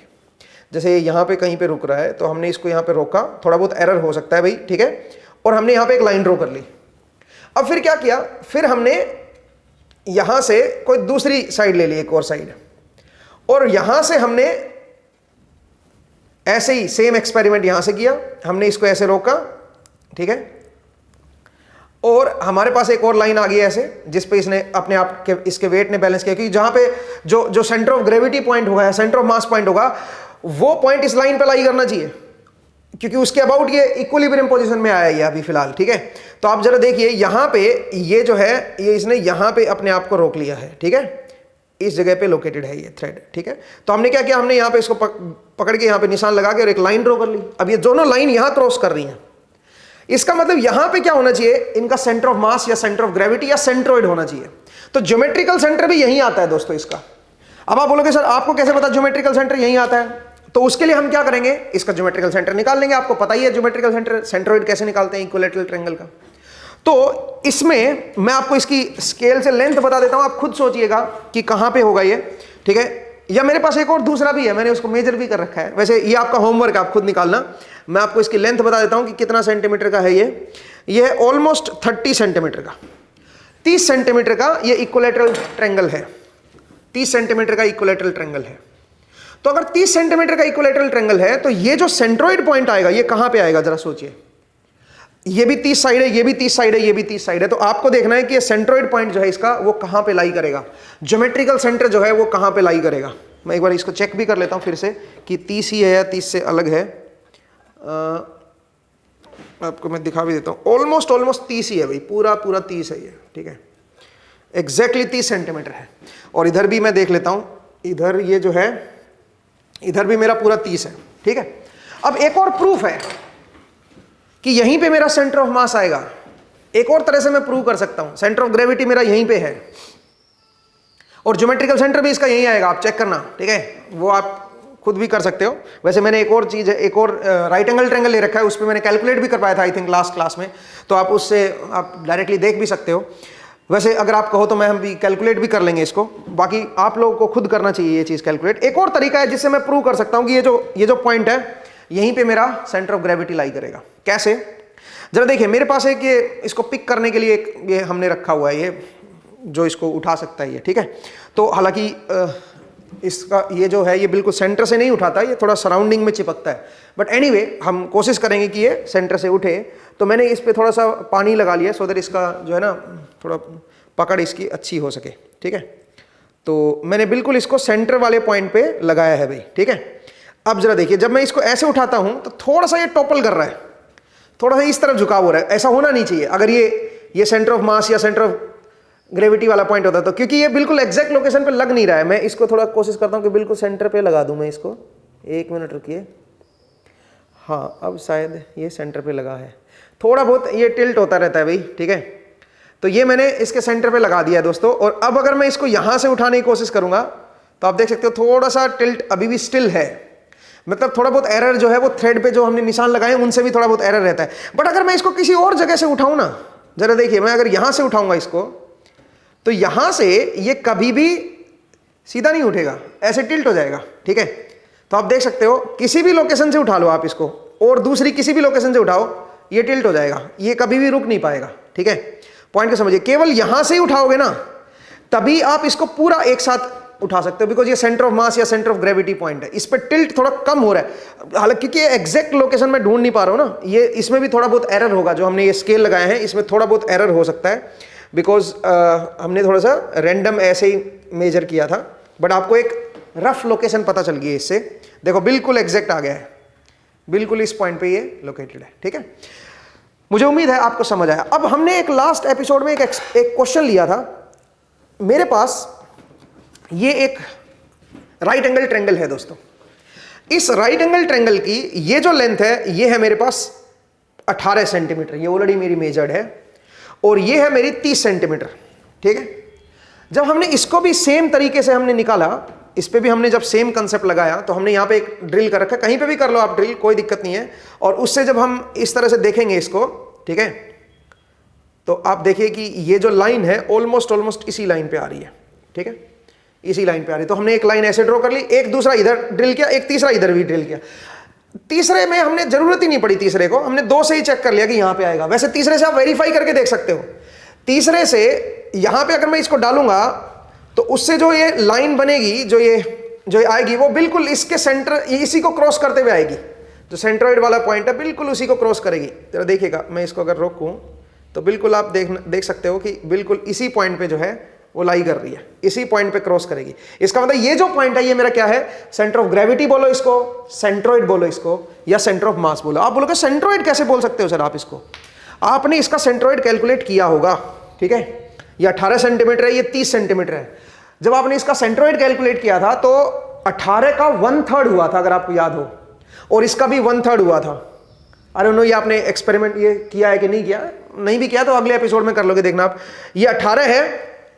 जैसे यहाँ पे कहीं पे रुक रहा है तो हमने इसको यहाँ पे रोका, थोड़ा बहुत एरर हो सकता है भाई, ठीक है, और हमने यहाँ पे एक लाइन ड्रॉ कर ली। अब फिर क्या किया, फिर हमने यहां से कोई दूसरी साइड ले ली, एक और साइड, और यहां से हमने ऐसे ही सेम एक्सपेरिमेंट यहां से किया। हमने इसको ऐसे रोका, ठीक है, और हमारे पास एक और लाइन आ गई ऐसे, जिस पे इसने अपने आप के इसके वेट ने बैलेंस किया, क्योंकि जहां पे जो सेंटर ऑफ ग्रेविटी पॉइंट होगा, सेंटर ऑफ मास पॉइंट होगा, वो पॉइंट इस लाइन पे लाई करना चाहिए, क्योंकि उसके अबाउट ये इक्विलिब्रियम पोजीशन में आया है अभी फिलहाल, ठीक है। तो आप जरा देखिए यहाँ पे ये जो है ये इसने यहाँ पे अपने आप को रोक लिया है, ठीक है, इस जगह पे लोकेटेड है ये थ्रेड, ठीक है। तो हमने क्या किया, हमने यहाँ पे इसको पकड़ के यहाँ पे निशान लगा के और एक लाइन ड्रॉ कर ली। अब ये दोनों लाइन यहाँ क्रॉस कर रही हैं, इसका मतलब यहाँ पे क्या होना चाहिए, इनका सेंटर ऑफ मास या सेंटर ऑफ ग्रेविटी या सेंट्रोइड होना चाहिए। तो ज्योमेट्रिकल सेंटर भी यहीं आता है दोस्तों इसका। अब आप बोलोगे सर आपको कैसे पता ज्योमेट्रिकल सेंटर यहीं आता है? तो उसके लिए हम क्या करेंगे, इसका ज्योमेट्रिकल सेंटर निकाल लेंगे। आपको पता ही है ज्योमेट्रिकल सेंटर सेंट्रोइड कैसे निकालते हैं इक्विलैटरल ट्रायंगल का। तो इसमें मैं आपको इसकी स्केल से लेंथ बता देता हूं, आप खुद सोचिएगा कि कहां पे होगा ये, ठीक है। या मेरे पास एक और दूसरा भी है, मैंने उसको मेजर भी कर रखा है। वैसे ये आपका होमवर्क है, आप खुद निकालना। मैं आपको इसकी लेंथ बता देता हूं कि कितना सेंटीमीटर का है ये है ऑलमोस्ट 30 सेंटीमीटर का, 30 सेंटीमीटर का ये इक्विलैटरल ट्रायंगल है, 30 सेंटीमीटर का इक्विलैटरल ट्रायंगल है। तो अगर 30 सेंटीमीटर का इक्विलैटरल ट्रायंगल है तो ये जो सेंट्रोइड पॉइंट आएगा ये कहां पे आएगा, जरा सोचिए। ये भी 30 साइड है, ये भी 30 साइड है, ये भी 30 साइड है। तो आपको देखना है कि ये सेंट्रोइड पॉइंट जो है इसका वो कहां पे लाई करेगा, ज्योमेट्रिकल सेंटर जो है वो कहां पे लाई करेगा। मैं एक बार इसको चेक भी कर लेता हूं फिर से कि 30 ही है या 30 से अलग है। आपको मैं दिखा भी देता हूं, ऑलमोस्ट 30 ही है भाई, पूरा 30 है ये, ठीक है, एग्जैक्टली 30 सेंटीमीटर है। और इधर भी मैं देख लेता हूं, इधर ये जो है इधर भी मेरा पूरा 30 है, ठीक है। अब एक और प्रूफ है कि यहीं पे मेरा सेंटर ऑफ मास आएगा। एक और तरह से मैं प्रूव कर सकता हूं, सेंटर ऑफ ग्रेविटी मेरा यहीं पे है और ज्योमेट्रिकल सेंटर भी इसका यहीं आएगा, आप चेक करना, ठीक है, वो आप खुद भी कर सकते हो। वैसे मैंने एक और चीज है, एक और राइट एंगल ट्रायंगल ले रखा है, उस पर मैंने कैलकुलेट भी कर पाया था आई थिंक लास्ट क्लास में, तो आप उससे आप डायरेक्टली देख भी सकते हो। वैसे अगर आप कहो तो हम भी कैलकुलेट भी कर लेंगे इसको, बाकी आप लोगों को खुद करना चाहिए ये चीज कैलकुलेट। एक और तरीका है जिससे मैं प्रूव कर सकता हूं कि ये जो पॉइंट है यहीं पे मेरा सेंटर ऑफ ग्रेविटी लाई करेगा। कैसे, जरा देखिए मेरे पास एक ये इसको पिक करने के लिए एक ये हमने रखा हुआ है, ये जो इसको उठा सकता है ये, ठीक है। तो हालांकि इसका ये जो है ये बिल्कुल सेंटर से नहीं उठाता, ये थोड़ा सराउंडिंग में चिपकता है, बट एनीवे हम कोशिश करेंगे कि ये सेंटर से उठे। तो मैंने इस पर थोड़ा सा पानी लगा लिया सो दैट इसका जो है ना थोड़ा पकड़ इसकी अच्छी हो सके, ठीक है। तो मैंने बिल्कुल इसको सेंटर वाले पॉइंट पे लगाया है भाई, ठीक है। अब जरा देखिए, जब मैं इसको ऐसे उठाता हूं तो थोड़ा सा ये टॉपल कर रहा है, थोड़ा सा इस तरफ झुकाव हो रहा है। ऐसा होना नहीं चाहिए अगर ये सेंटर ऑफ मास या सेंटर ऑफ ग्रेविटी वाला पॉइंट होता तो, क्योंकि ये बिल्कुल एग्जैक्ट लोकेशन पे लग नहीं रहा है। मैं इसको थोड़ा कोशिश करता हूं कि बिल्कुल सेंटर पे लगा दूं मैं इसको। 1 मिनट रुकिए, हाँ अब शायद ये सेंटर पे लगा है। थोड़ा बहुत ये टिल्ट होता रहता है भाई, ठीक है। तो ये मैंने इसके सेंटर पे लगा दिया है दोस्तों। और अब अगर मैं इसको यहां से उठाने की कोशिश करूंगा तो आप देख सकते हो थोड़ा सा टिल्ट अभी भी स्टिल है, मतलब थोड़ा बहुत एरर जो है वो थ्रेड पे जो हमने निशान लगाए उनसे भी थोड़ा बहुत एरर रहता है। बट अगर मैं इसको किसी और जगह से उठाऊं ना, जरा देखिए, मैं अगर यहां से उठाऊंगा इसको तो यहां से ये कभी भी सीधा नहीं उठेगा, ऐसे टिल्ट हो जाएगा, ठीक है। तो आप देख सकते हो किसी भी लोकेशन से उठा लो आप इसको और दूसरी किसी भी लोकेशन से उठाओ, ये टिल्ट हो जाएगा, ये कभी भी रुक नहीं पाएगा, ठीक है। पॉइंट को समझिए, केवल यहां से ही उठाओगे ना तभी आप इसको पूरा एक साथ उठा सकते हो, बिकॉज ये सेंटर ऑफ मास या सेंटर ऑफ ग्रेविटी पॉइंट है। इस पर टिल्ट थोड़ा कम हो रहा है, हालांकि क्योंकि एग्जैक्ट लोकेशन में ढूंढ नहीं पा रहा हूं ना, ये इसमें भी थोड़ा बहुत एरर होगा। जो हमने ये स्केल लगाए हैं इसमें थोड़ा बहुत एरर हो सकता है, बिकॉज हमने थोड़ा सा रैंडम ऐसे ही मेजर किया था। बट आपको एक रफ लोकेशन पता चल गई है इससे। देखो बिल्कुल एग्जैक्ट आ गया है, बिल्कुल इस पॉइंट पे ये लोकेटेड है, ठीक है। मुझे उम्मीद है आपको समझ आया। अब हमने एक लास्ट एपिसोड में एक क्वेश्चन लिया था। मेरे पास ये एक राइट एंगल ट्रायंगल है दोस्तों। इस राइट एंगल ट्रायंगल की ये जो लेंथ है ये है मेरे पास 18 सेंटीमीटर, ये ऑलरेडी मेरी मेजर्ड है, और ये है मेरी 30 सेंटीमीटर, ठीक है। जब हमने इसको भी सेम तरीके से हमने निकाला, इस पे भी हमने जब सेम कंसेप्ट लगाया तो हमने यहाँ पे एक ड्रिल कर रखा है, कहीं पे भी कर लो आप ड्रिल, कोई दिक्कत नहीं है। और उससे जब हम इस तरह से देखेंगे इसको, ठीक है, तो आप देखिए कि ये जो लाइन है ऑलमोस्ट इसी लाइन पे आ रही है, ठीक है, इसी लाइन पे आ रही है। तो हमने एक लाइन ऐसे ड्रॉ कर ली, एक दूसरा इधर ड्रिल किया, एक तीसरा इधर भी ड्रिल किया। तीसरे में हमने जरूरत ही नहीं पड़ी, तीसरे को हमने 2 से ही चेक कर लिया कि यहां पे आएगा। वैसे तीसरे से आप वेरीफाई करके देख सकते हो। तीसरे से यहां पे अगर मैं इसको डालूंगा तो उससे जो ये लाइन बनेगी, जो ये आएगी, वो बिल्कुल इसके सेंटर, इसी को क्रॉस करते हुए आएगी। जो सेंट्रोइड वाला पॉइंट है बिल्कुल उसी को क्रॉस करेगी। जरा देखिएगा, मैं इसको अगर रोकूं तो बिल्कुल आप देख सकते हो कि बिल्कुल इसी पॉइंट पे जो है वो लाई कर रही है, इसी पॉइंट पे क्रॉस करेगी। इसका मतलब ये जो पॉइंट है ये मेरा क्या है, सेंटर ऑफ ग्रेविटी बोलो इसको, सेंट्रोइड बोलो इसको, या सेंटर ऑफ मास बोलो। आप बोलोगे सेंट्रोइड कैसे बोल सकते हो सर आप इसको? आपने इसका सेंट्रोइड कैलकुलेट किया होगा, ठीक है। ये 18 सेंटीमीटर है, ये 30 सेंटीमीटर है। जब आपने इसका सेंट्रोइड कैलकुलेट किया था तो 18 का 1/3 हुआ था, अगर आपको याद हो, और इसका भी 1/3 हुआ था। अरे नो, ये आपने एक्सपेरिमेंट ये किया है कि नहीं किया? नहीं भी किया तो अगले एपिसोड में कर लोगे, देखना आप। ये 18 है,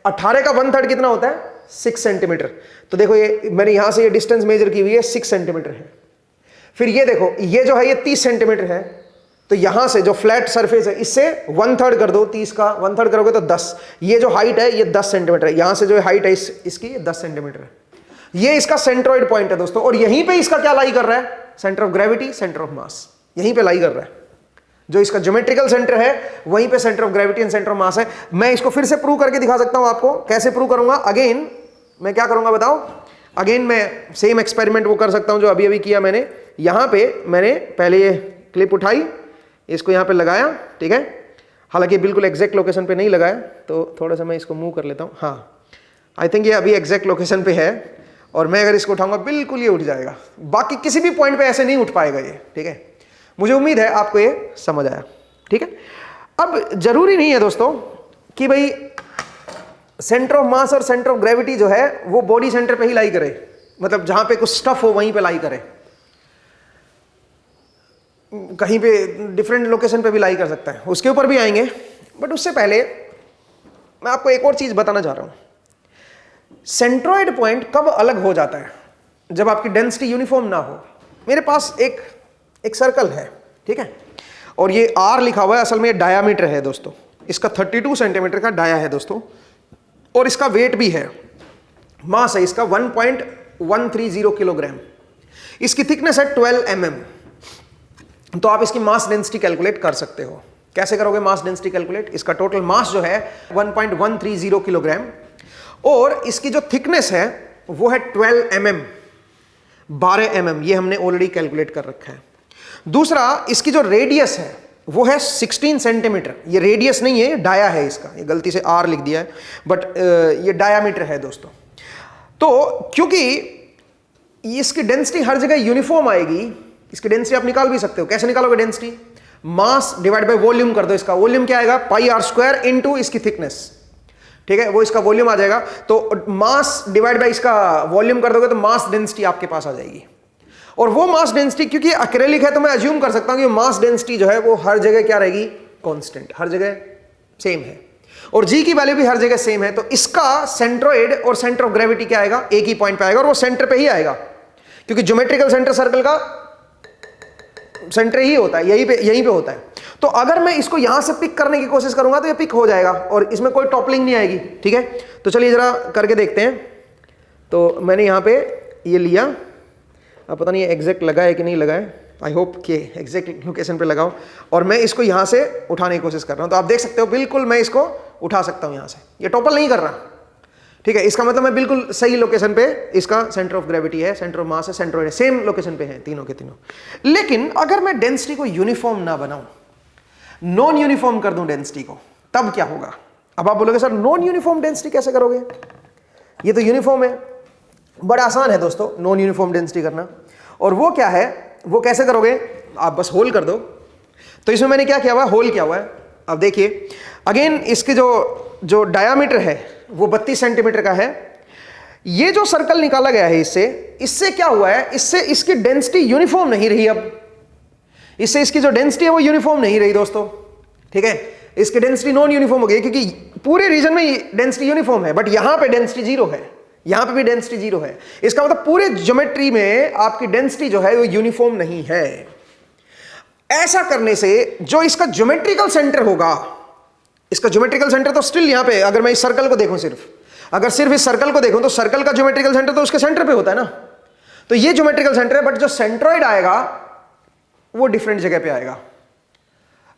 18 का 1/3 कितना होता है? 6 सेंटीमीटर। तो देखो ये मैंने यहां से ये डिस्टेंस मेजर की हुई है, 6 सेंटीमीटर है। फिर ये देखो, ये जो है ये 30 सेंटीमीटर है, तो यहां से जो फ्लैट सरफेस है इससे 1/3 कर दो, 30 का 1/3 करोगे तो 10। ये जो हाइट है ये 10 सेंटीमीटर है, यहां से जो हाइट है इसकी ये 10 सेंटीमीटर है। ये इसका सेंट्रोइड पॉइंट है दोस्तों, और यहीं पे इसका क्या लाई कर रहा है? Centre of gravity, centre of मास, यहीं पे लाई कर रहा है। जो इसका ज्योमेट्रिकल सेंटर है वहीं पे centre of gravity and centre of मास है। मैं इसको फिर से प्रूव करके दिखा सकता हूं आपको। कैसे प्रूव करूंगा? अगेन मैं क्या करूंगा बताओ? अगेन मैं सेम एक्सपेरिमेंट वो कर सकता हूं जो अभी किया मैंने। यहां पे मैंने पहले ये क्लिप उठाई, इसको यहां पे लगाया, ठीक है। हालांकि बिल्कुल एग्जैक्ट लोकेशन पे नहीं लगाया, तो थोड़ा सा मैं इसको मूव कर लेता हूं। हाँ, आई थिंक ये अभी एग्जैक्ट लोकेशन पे है, और मैं अगर इसको उठाऊंगा बिल्कुल ये उठ जाएगा। बाकी किसी भी पॉइंट पे ऐसे नहीं उठ पाएगा ये, ठीक है। मुझे उम्मीद है आपको ये समझ आया, ठीक है। अब जरूरी नहीं है दोस्तों कि भाई सेंटर ऑफ मास और सेंटर ऑफ ग्रेविटी जो है वो बॉडी सेंटर पे ही लाई करे, मतलब जहां पे कुछ स्टफ हो वहीं पे लाई करे। कहीं पे डिफरेंट लोकेशन पे भी लाई कर सकता है, उसके ऊपर भी आएंगे। बट उससे पहले मैं आपको एक और चीज बताना चाह रहा हूं। सेंट्रोइड पॉइंट कब अलग हो जाता है? जब आपकी डेंसिटी यूनिफॉर्म ना हो। मेरे पास एक सर्कल है, ठीक है, और ये R लिखा हुआ है, असल में ये डायामीटर है दोस्तों। इसका 32 सेंटीमीटर का डाया है दोस्तों, और इसका वेट भी है, मास है इसका 1.130 किलोग्राम। इसकी थिकनेस है 12 mm। तो आप इसकी मास डेंसिटी कैलकुलेट कर सकते हो। कैसे करोगे मास डेंसिटी कैलकुलेट? इसका टोटल मास जो है 1.130 किलोग्राम, और इसकी जो थिकनेस है वो है 12 mm, 12 mm, ये हमने ऑलरेडी कैलकुलेट कर रखा है। दूसरा, इसकी जो रेडियस है वो है 16 सेंटीमीटर। ये रेडियस नहीं है, डाया है इसका, ये गलती से R लिख दिया है, बट ये डायामीटर है दोस्तों। तो क्योंकि इसकी डेंसिटी हर जगह यूनिफॉर्म आएगी, इसकी डेंसिटी आप निकाल भी सकते हो। कैसे निकालोगे density? Mass divide by volume कर दो। इसका वॉल्यूम क्या आएगा? पाई आर स्क्वायर इनटू इसकी थिकनेस, ठीक है, वो इसका वॉल्यूम आ जाएगा। तो मास डिवाइड बाय इसका वॉल्यूम कर दोगे तो मास डेंसिटी आपके पास आ जाएगी। और वो मास डेंसिटी क्योंकि एक्रेलिक है तो मैं अज्यूम कर सकता हूं कि मास डेंसिटी जो है वो हर जगह क्या रहेगी? कांस्टेंट, हर जगह सेम है। और जी की वैल्यू भी हर जगह सेम है। तो इसका सेंट्रोइड और सेंटर ऑफ ग्रेविटी क्या आएगा? एक ही पॉइंट पे आएगा और वो सेंटर पे ही आएगा, क्योंकि ज्योमेट्रिकल सेंटर सर्कल का सेंटर ही होता है, यहीं पे होता है। तो अगर मैं इसको यहां से पिक करने की कोशिश करूंगा तो ये पिक हो जाएगा और इसमें कोई टॉपलिंग नहीं आएगी, ठीक है। तो चलिए जरा करके देखते हैं। तो मैंने यहां पे ये लिया, अब पता नहीं एग्जैक्ट लगा है कि नहीं लगा है, आई होप कि एग्जैक्ट लोकेशन पे लगाऊं। और मैं इसको यहां से उठाने की कोशिश कर रहा हूं, तो आप देख सकते हो बिल्कुल मैं इसको उठा सकता हूं यहां से, ये टॉपल नहीं कर रहा, ठीक है। इसका मतलब मैं बिल्कुल सही लोकेशन पे, इसका सेंटर ऑफ ग्रेविटी है, सेंटर ऑफ मास है, सेंट्रोइड है, सेम लोकेशन पे है तीनों के तीनों। लेकिन अगर मैं डेंसिटी को यूनिफॉर्म ना बनाऊं, नॉन यूनिफॉर्म कर दूं डेंसिटी को, तब क्या होगा? अब आप बोलोगे सर नॉन यूनिफॉर्म डेंसिटी कैसे करोगे? ये तो यूनिफॉर्म है। बड़ा आसान है दोस्तों नॉन यूनिफॉर्म डेंसिटी करना। और वो क्या है, वो कैसे करोगे? आप बस होल कर दो। तो इसमें मैंने क्या किया हुआ है? होल किया हुआ है। अब देखिए अगेन इसके जो डायामीटर है वो 32 सेंटीमीटर का है। ये जो सर्कल निकाला गया है इससे क्या हुआ है? इससे इसकी डेंसिटी यूनिफॉर्म नहीं रही। अब इससे इसकी जो डेंसिटी है वो यूनिफॉर्म नहीं रही दोस्तों, ठीक है। इसकी डेंसिटी नॉन यूनिफॉर्म हो गई क्योंकि पूरे रीजन में डेंसिटी यूनिफॉर्म है, बट यहां पे डेंसिटी जीरो है, यहां पे भी डेंसिटी जीरो है। इसका मतलब पूरे ज्योमेट्री में आपकी डेंसिटी जो है वो यूनिफॉर्म नहीं है। ऐसा करने से जो इसका ज्योमेट्रिकल सेंटर होगा, इसका ज्योमेट्रिकल सेंटर तो स्टिल यहां पे, अगर मैं इस सर्कल को देखूं, अगर सिर्फ इस सर्कल को देखूं तो सर्कल का ज्योमेट्रिकल सेंटर तो उसके सेंटर पे होता है ना। तो ये ज्योमेट्रिकल सेंटर है, बट जो सेंट्रोइड आएगा वो डिफरेंट जगह पे आएगा।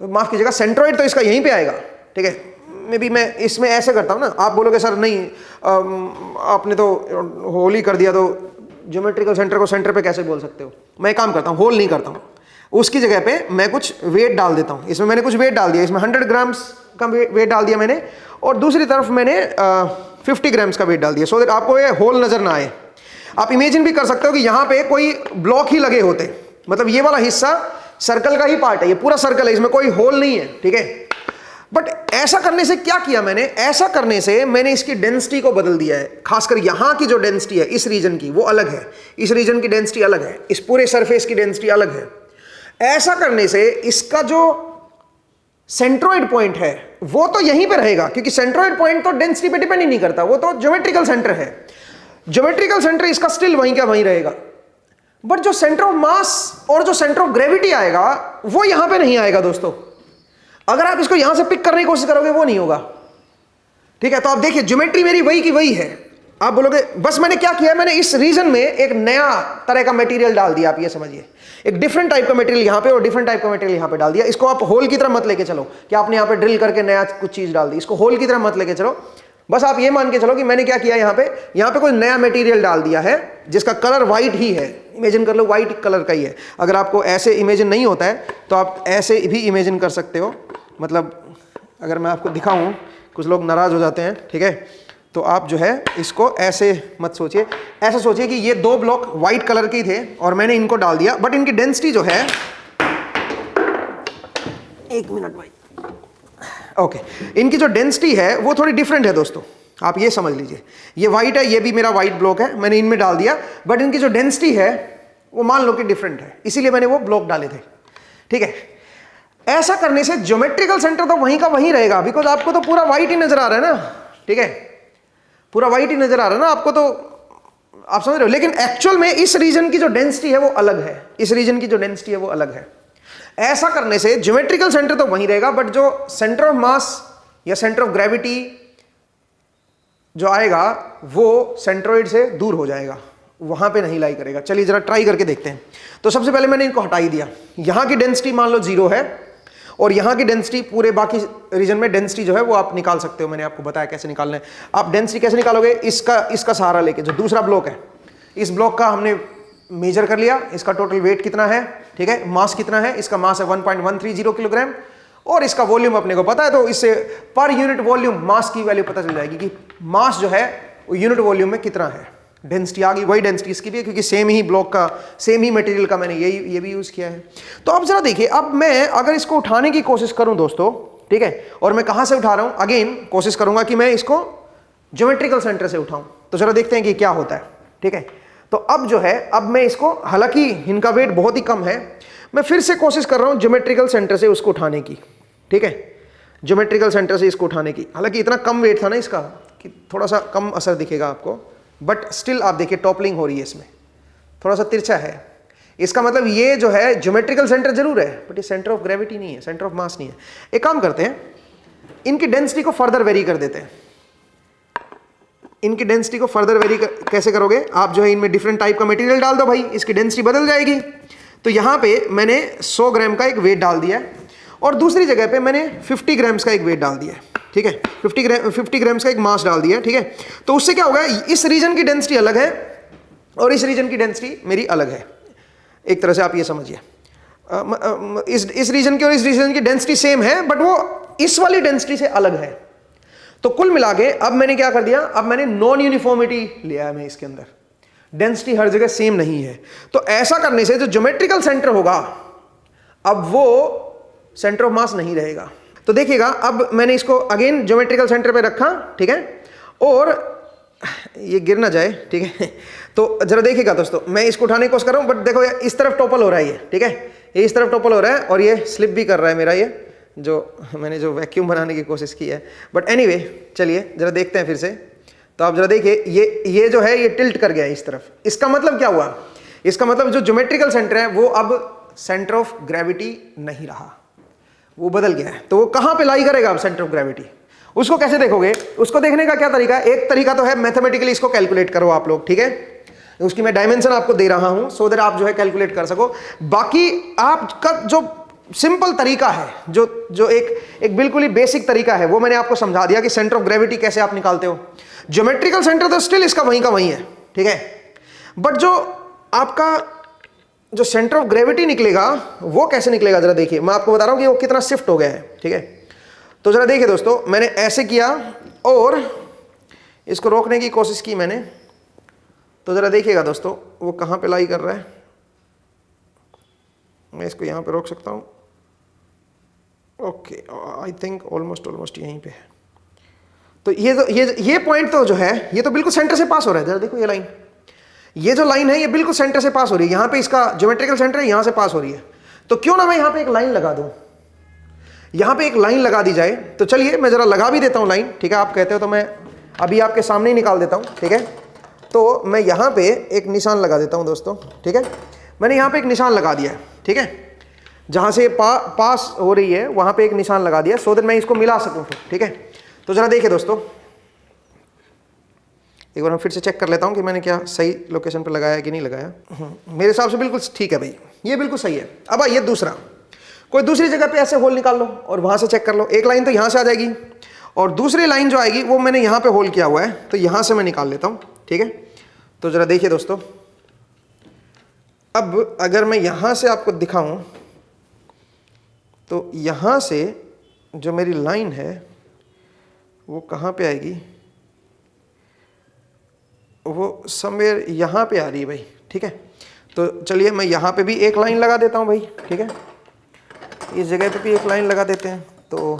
माफ कीजिएगा, सेंट्रोइड तो इसका यहीं पे आएगा, ठीक है। मे बी मैं इसमें ऐसे करता हूं ना, आप बोलोगे सर नहीं आपने तो होल ही कर दिया, तो ज्योमेट्रिकल सेंटर को सेंटर पे कैसे बोल सकते हो? मैं काम करता हूं, होल नहीं करता हूं, उसकी जगह पे मैं कुछ वेट डाल देता हूं। इसमें मैंने कुछ वेट डाल दिया, इसमें 100 ग्राम्स का वेट डाल दिया मैंने, और दूसरी तरफ मैंने 50 ग्राम्स का वेट डाल दिया, सो दैट आपको ये होल नजर ना आए। आप इमेजिन भी कर सकते हो कि यहां पे कोई ब्लॉक ही लगे होते, मतलब ये वाला हिस्सा सर्कल का ही पार्ट है, ये पूरा सर्कल है, इसमें कोई होल नहीं है, ठीक है। बट ऐसा करने से क्या किया मैंने? ऐसा करने से मैंने इसकी डेंसिटी को बदल दिया है। खासकर यहां की जो डेंसिटी है इस रीजन की वो अलग है, इस रीजन की डेंसिटी अलग है, इस पूरे सरफेस की डेंसिटी अलग है। ऐसा करने से इसका जो सेंट्रोइड पॉइंट है वो तो यहीं पे रहेगा, क्योंकि सेंट्रोइड पॉइंट तो डेंसिटी पे डिपेंड ही नहीं करता, वो तो ज्योमेट्रिकल सेंटर है। ज्योमेट्रिकल सेंटर इसका स्टिल वहीं का वहीं रहेगा, बट जो सेंटर ऑफ मास और जो सेंटर ऑफ ग्रेविटी आएगा वो यहां पे नहीं आएगा दोस्तों। अगर आप इसको यहां से पिक करने की कोशिश करोगे वो नहीं होगा, ठीक है। तो आप देखिए ज्योमेट्री मेरी वही की वही है। आप बोलोगे बस मैंने क्या किया, मैंने इस रीजन में एक नया तरह का मटेरियल डाल दिया। आप ये समझिए, एक डिफरेंट टाइप का मटेरियल यहां पे और डिफरेंट टाइप का मटेरियल यहां पे डाल दिया। इसको आप होल की तरह मत लेके चलो कि आपने यहां पे ड्रिल करके नया कुछ चीज डाल दी, इसको होल की तरह मत लेके चलो। बस आप ये मान के चलो कि मैंने क्या किया, यहां पे कोई नया मटेरियल डाल दिया है जिसका कलर व्हाइट ही है। इमेजिन कर लो व्हाइट कलर का ही है। अगर आपको ऐसे इमेजिन नहीं होता है तो आप ऐसे भी इमेजिन कर सकते हो, मतलब अगर मैं आपको दिखाऊं, कुछ लोग नाराज हो जाते हैं, ठीक है। तो आप जो है इसको ऐसे मत सोचिए, ऐसा सोचिए कि ये दो ब्लॉक व्हाइट कलर के थे और मैंने इनको डाल दिया, बट इनकी डेंसिटी जो है, एक मिनट भाई, ओके, इनकी जो डेंसिटी है वो थोड़ी डिफरेंट है दोस्तों। आप ये समझ लीजिए, ये व्हाइट है, ये भी मेरा व्हाइट ब्लॉक है, मैंने इनमें डाल दिया, बट इनकी जो डेंसिटी है वो मान लो कि डिफरेंट है, इसीलिए मैंने वो ब्लॉक डाले थे, ठीक है। ऐसा करने से ज्योमेट्रिकल सेंटर तो वहीं का वहीं रहेगा, बिकॉज आपको तो पूरा व्हाइट ही नजर आ रहा है ना, ठीक है, पूरा व्हाइट ही नजर आ रहा है ना आपको, तो आप समझ रहे हो। लेकिन एक्चुअल में इस रीजन की जो डेंसिटी है वो अलग है, इस रीजन की जो डेंसिटी है वो अलग है। ऐसा करने से ज्योमेट्रिकल सेंटर तो वहीं रहेगा, बट जो सेंटर ऑफ मास या सेंटर ऑफ ग्रेविटी जो आएगा वो सेंट्रोइड से दूर हो जाएगा, वहां पे नहीं लाई करेगा। चलिए जरा ट्राई करके देखते हैं। तो सबसे पहले मैंने इनको हटा ही दिया। यहां की डेंसिटी मान लो 0 है और यहां की डेंसिटी, पूरे बाकी रीजन में डेंसिटी जो है वो आप निकाल सकते हो, मैंने आपको बताया कैसे निकालना है। आप डेंसिटी कैसे निकालोगे? इसका सहारा लेके, जो दूसरा ब्लॉक है, इस ब्लॉक का हमने मेजर कर लिया, इसका टोटल वेट कितना है, ठीक है, मास कितना है, इसका मास है 1.130 किलोग्राम और इसका वॉल्यूम अपने को पता है, तो इससे पर यूनिट वॉल्यूम मास की वैल्यू पता चल जाएगी कि मास जो है वो यूनिट वॉल्यूम में कितना है। डेंसिटी आ गई, वही डेंसिटी इसकी भी है क्योंकि सेम ही ब्लॉक का, सेम ही मटेरियल का मैंने ये भी यूज़ किया है। तो अब जरा देखिए, अब मैं अगर इसको उठाने की कोशिश करूं दोस्तों, ठीक है, और मैं कहां से उठा रहा हूं, अगेन कोशिश करूंगा कि मैं इसको ज्योमेट्रिकल सेंटर से उठाऊं। तो जरा देखते हैं कि क्या होता है, ठीक है। तो अब जो है, अब मैं इसको, हालांकि इनका वेट बहुत ही कम है, मैं फिर से कोशिश कर रहा हूं ज्योमेट्रिकल सेंटर से उसको उठाने की, ठीक है, ज्योमेट्रिकल सेंटर से इसको उठाने की। हालांकि इतना कम वेट था ना इसका कि थोड़ा सा कम असर दिखेगा आपको, बट स्टिल आप देखिए टॉपलिंग हो रही है, इसमें थोड़ा सा तिरछा है। इसका मतलब ये जो है ज्योमेट्रिकल सेंटर जरूर है, बट ये सेंटर ऑफ ग्रेविटी नहीं है, सेंटर ऑफ मास नहीं है। एक काम करते हैं, इनकी डेंसिटी को फर्दर वेरी कर देते हैं। इनकी डेंसिटी को फर्दर वेरी कैसे करोगे आप, जो है इनमें डिफरेंट टाइप का मटेरियल डाल दो भाई, इसकी डेंसिटी बदल जाएगी। तो यहां पे मैंने 100 ग्राम का एक वेट डाल दिया है और दूसरी जगह पे मैंने 50 ग्राम्स का एक वेट डाल दिया है, ठीक है, 50 ग्राम्स का एक मास डाल दिया है, ठीक है। तो उससे क्या होगा, इस रीजन की डेंसिटी अलग है और इस रीजन की डेंसिटी मेरी अलग है। एक तरह से आप ये समझिए, इस रीजन की और इस रीजन की डेंसिटी सेम है, बट वो इस वाली डेंसिटी से अलग है। तो कुल मिला के अब मैंने क्या कर दिया, अब मैंने नॉन यूनिफॉर्मिटी लिया है मैं इसके अंदर, डेंसिटी हर जगह सेम नहीं है। तो ऐसा करने से जो ज्योमेट्रिकल सेंटर होगा, अब वो सेंटर ऑफ मास नहीं रहेगा। तो देखिएगा, अब मैंने इसको अगेन ज्योमेट्रिकल सेंटर पे रखा, ठीक है, और ये गिर ना जाए, ठीक है। तो जरा देखिएगा दोस्तों, मैं इसको उठाने की कोशिश कर रहा हूं, बट देखो इस तरफ टोपल हो रहा है ये, ठीक है, ये इस तरफ टोपल हो रहा है और ये स्लिप भी कर रहा है मेरा, ये जो मैंने जो वैक्यूम बनाने की कोशिश की है। बट एनीवे, चलिए जरा देखते हैं फिर से। तो आप जरा देखिए, ये जो है ये टिल्ट कर गया इस तरफ। इसका मतलब क्या हुआ, इसका मतलब जो ज्योमेट्रिकल सेंटर है वो अब सेंटर ऑफ ग्रेविटी नहीं रहा, वो बदल गया है। तो वो कहां पे लाई करेगा अब सेंटर ऑफ ग्रेविटी, उसको कैसे देखोगे, उसको देखने का क्या तरीका है, एक तरीका तो है मैथमेटिकली इसको कैलकुलेट करो आप लोग, ठीक है, उसकी मैं डायमेंशन आपको दे रहा हूं सो दैट आप जो है कैलकुलेट कर सको। बाकी आपका जो सिंपल तरीका है, जो एक बिल्कुल ही बेसिक तरीका है, वो मैंने आपको समझा दिया कि सेंटर ऑफ ग्रेविटी कैसे आप निकालते हो। ज्योमेट्रिकल सेंटर तो स्टिल इसका वहीं का वहीं है, ठीक है, बट जो आपका जो सेंटर ऑफ ग्रेविटी निकलेगा वो कैसे निकलेगा, जरा देखिए, मैं आपको बता रहा हूं कि वो कितना शिफ्ट हो गया है, ठीक है। तो जरा देखिए दोस्तों, मैंने ऐसे किया और इसको रोकने की कोशिश की मैंने, तो जरा देखिएगा दोस्तों वो कहां पे लाई कर रहा है। मैं इसको यहां पे रोक सकता हूं, ओके, आई थिंक ऑलमोस्ट यहीं पे है। तो ये पॉइंट तो जो है ये तो बिल्कुल सेंटर से पास हो रहा है। जरा देखो ये लाइन, ये जो लाइन है ये बिल्कुल सेंटर से पास हो रही है, यहां पे इसका ज्योमेट्रिकल सेंटर है, यहां से पास हो रही है। तो क्यों ना मैं यहां पे एक लाइन लगा दूं, यहां पे एक लाइन लगा दी जाए। तो चलिए मैं जरा लगा भी देता हूं लाइन, ठीक है, आप कहते हो तो मैं अभी आपके सामने ही निकाल देता हूं, ठीक है। तो मैं यहां पे एक निशान लगा देता हूं दोस्तों, ठीक है, मैंने यहां पे एक निशान लगा दिया है, ठीक है, जहां से पास हो रही है वहां पे एक निशान लगा दिया सो दैट मैं इसको मिला सकूं फिर, ठीक है। तो जरा देखिए दोस्तों, एक बार मैं फिर से चेक कर लेता हूं कि मैंने क्या सही लोकेशन पर लगाया कि नहीं लगाया। मेरे हिसाब से बिल्कुल ठीक है भाई, ये बिल्कुल सही है। अब आइए दूसरा, कोई दूसरी जगह पे ऐसे होल निकाल लो और वहां से चेक कर लो। एक लाइन तो यहां से आ जाएगी और दूसरी लाइन जो आएगी वो मैंने यहां पे होल किया हुआ है, तो यहां से मैं निकाल लेता हूं, ठीक है। तो जरा देखिए दोस्तों, अब अगर मैं यहां से आपको दिखाऊं तो यहां से जो मेरी लाइन है वो कहां पे आएगी, वो समवेयर यहां पे आ रही है भाई, ठीक है। तो चलिए मैं यहां पे भी एक लाइन लगा देता हूं भाई, ठीक है, इस जगह पे भी एक लाइन लगा देते हैं। तो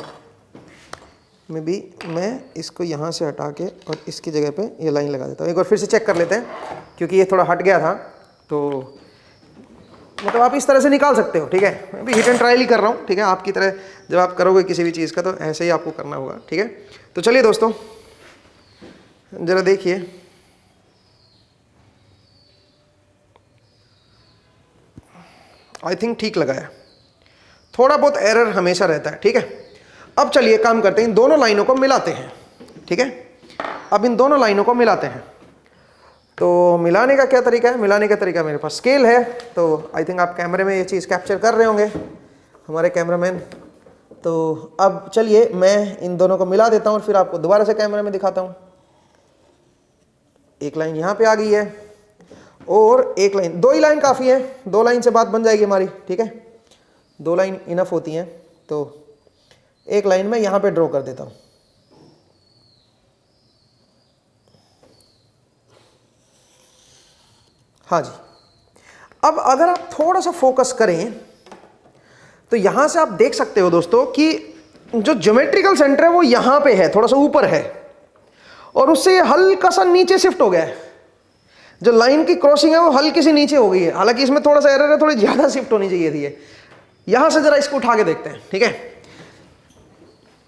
मैं इसको यहाँ से हटा के और इसकी जगह पे ये लाइन लगा देता हूँ। एक बार फिर से चेक कर लेते हैं क्योंकि ये थोड़ा हट गया था। तो मतलब आप इस तरह से निकाल सकते हो, ठीक है, मैं भी हिट एंड ट्रायल ही कर रहा हूँ, ठीक है, आपकी तरह जब आप करोगे किसी भी चीज़ का तो ऐसे ही आपको करना होगा, ठीक है। तो चलिए दोस्तों ज़रा देखिए, आई थिंक ठीक लगा है, थोड़ा बहुत एरर हमेशा रहता है, ठीक है। अब चलिए काम करते हैं, इन दोनों लाइनों को मिलाते हैं, ठीक है। अब इन दोनों लाइनों को मिलाते हैं। तो मिलाने का क्या तरीका है, मिलाने का तरीका मेरे पास स्केल है, तो आई थिंक आप कैमरे में ये चीज़ कैप्चर कर रहे होंगे हमारे कैमरामैन। तो अब चलिए मैं इन दोनों को मिला देता हूँ और फिर आपको दोबारा से कैमरे में दिखाता हूँ। एक लाइन यहाँ पे आ गई है और एक लाइन, दो ही लाइन काफ़ी है, दो लाइन से बात बन जाएगी हमारी, ठीक है, दो लाइन इनफ होती हैं। तो एक लाइन में यहाँ पे ड्रॉ कर देता हूँ। हाँ जी, अब अगर आप थोड़ा सा फोकस करें तो यहां से आप देख सकते हो दोस्तों कि जो ज्योमेट्रिकल सेंटर है वो यहां पे है, थोड़ा सा ऊपर है, और उससे हल्का सा नीचे शिफ्ट हो गया है। जो लाइन की क्रॉसिंग है वो हल्की सी नीचे हो गई है, हालांकि इसमें थोड़ा सा एरर है, थोड़ी ज्यादा शिफ्ट होनी चाहिए थी ये। यहां से जरा इसको उठा के देखते हैं, ठीक है,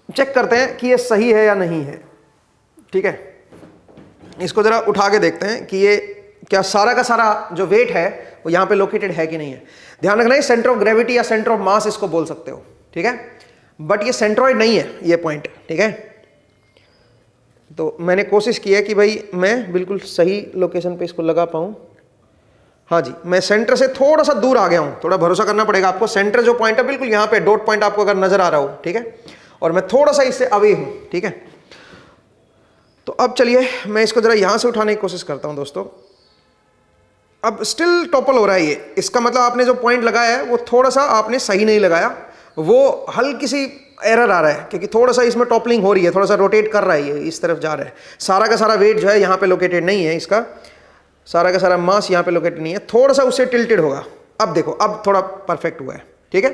चेक करते हैं कि ये सही है या नहीं है। ठीक है, इसको जरा उठा के देखते हैं कि ये क्या सारा का सारा जो वेट है वो यहां पे लोकेटेड है कि नहीं है। ध्यान रखना, ये सेंटर ऑफ ग्रेविटी या सेंटर ऑफ मास इसको बोल सकते हो, ठीक है, बट ये सेंट्रॉइड नहीं है ये पॉइंट, ठीक है। तो मैंने कोशिश की है कि भाई मैं बिल्कुल सही लोकेशन पे इसको लगा पाऊं। हाँ जी, मैं सेंटर से थोड़ा सा दूर आ गया हूं, थोड़ा भरोसा करना पड़ेगा आपको। सेंटर जो पॉइंट है बिल्कुल यहाँ पे डॉट पॉइंट आपको अगर नजर आ रहा हो, ठीक है, और मैं थोड़ा सा इससे अवे हूं, ठीक है। तो अब चलिए मैं इसको जरा यहां से उठाने की कोशिश करता हूं दोस्तों। अब स्टिल टॉपल हो रहा है ये, इसका मतलब आपने जो पॉइंट लगाया है वो थोड़ा सा आपने सही नहीं लगाया, वो हल्की सी एरर आ रहा है क्योंकि थोड़ा सा इसमें टॉपलिंग हो रही है, थोड़ा सा रोटेट कर रहा है, ये इस तरफ जा रहा है। सारा का सारा वेट जो है यहाँ पे लोकेटेड नहीं है, इसका सारा का सारा मास यहाँ पे लोकेटेड नहीं है, थोड़ा सा उससे टिल्टेड होगा। अब देखो, अब थोड़ा परफेक्ट हुआ है, ठीक है।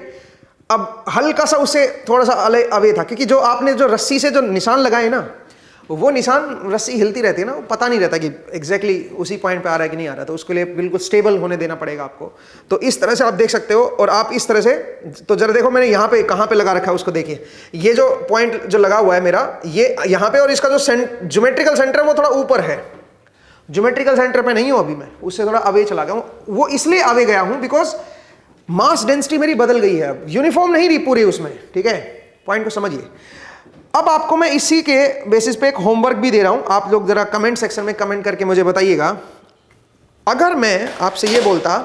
अब हल्का सा उससे थोड़ा सा अवे था क्योंकि जो आपने जो रस्सी से जो निशान लगाए ना, वो निशान, रस्सी हिलती रहती है ना, वो पता नहीं रहता कि एग्जैक्टली उसी पॉइंट पे आ रहा है कि नहीं आ रहा, तो उसके लिए बिल्कुल स्टेबल होने देना पड़ेगा आपको। तो इस तरह से आप देख सकते हो, और आप इस तरह से, तो जरा देखो मैंने यहाँ पे कहाँ पे लगा रखा है उसको देखिए। ये जो पॉइंट जो लगा हुआ है मेरा, ये यहाँ पे, और इसका जो ज्योमेट्रिकल सेंटर है वो थोड़ा ऊपर है। ज्योमेट्रिकल सेंटर पे नहीं हूँ अभी मैं, उससे थोड़ा अवे चला गया हूँ। वो इसलिए अवे गया हूँ बिकॉज मास डेंसिटी मेरी बदल गई है, अब यूनिफॉर्म नहीं रही पूरी उसमें, ठीक है। पॉइंट को समझिए। अब आपको मैं इसी के बेसिस पे एक होमवर्क भी दे रहा हूं, आप लोग जरा कमेंट सेक्शन में कमेंट करके मुझे बताइएगा। अगर मैं आपसे ये बोलता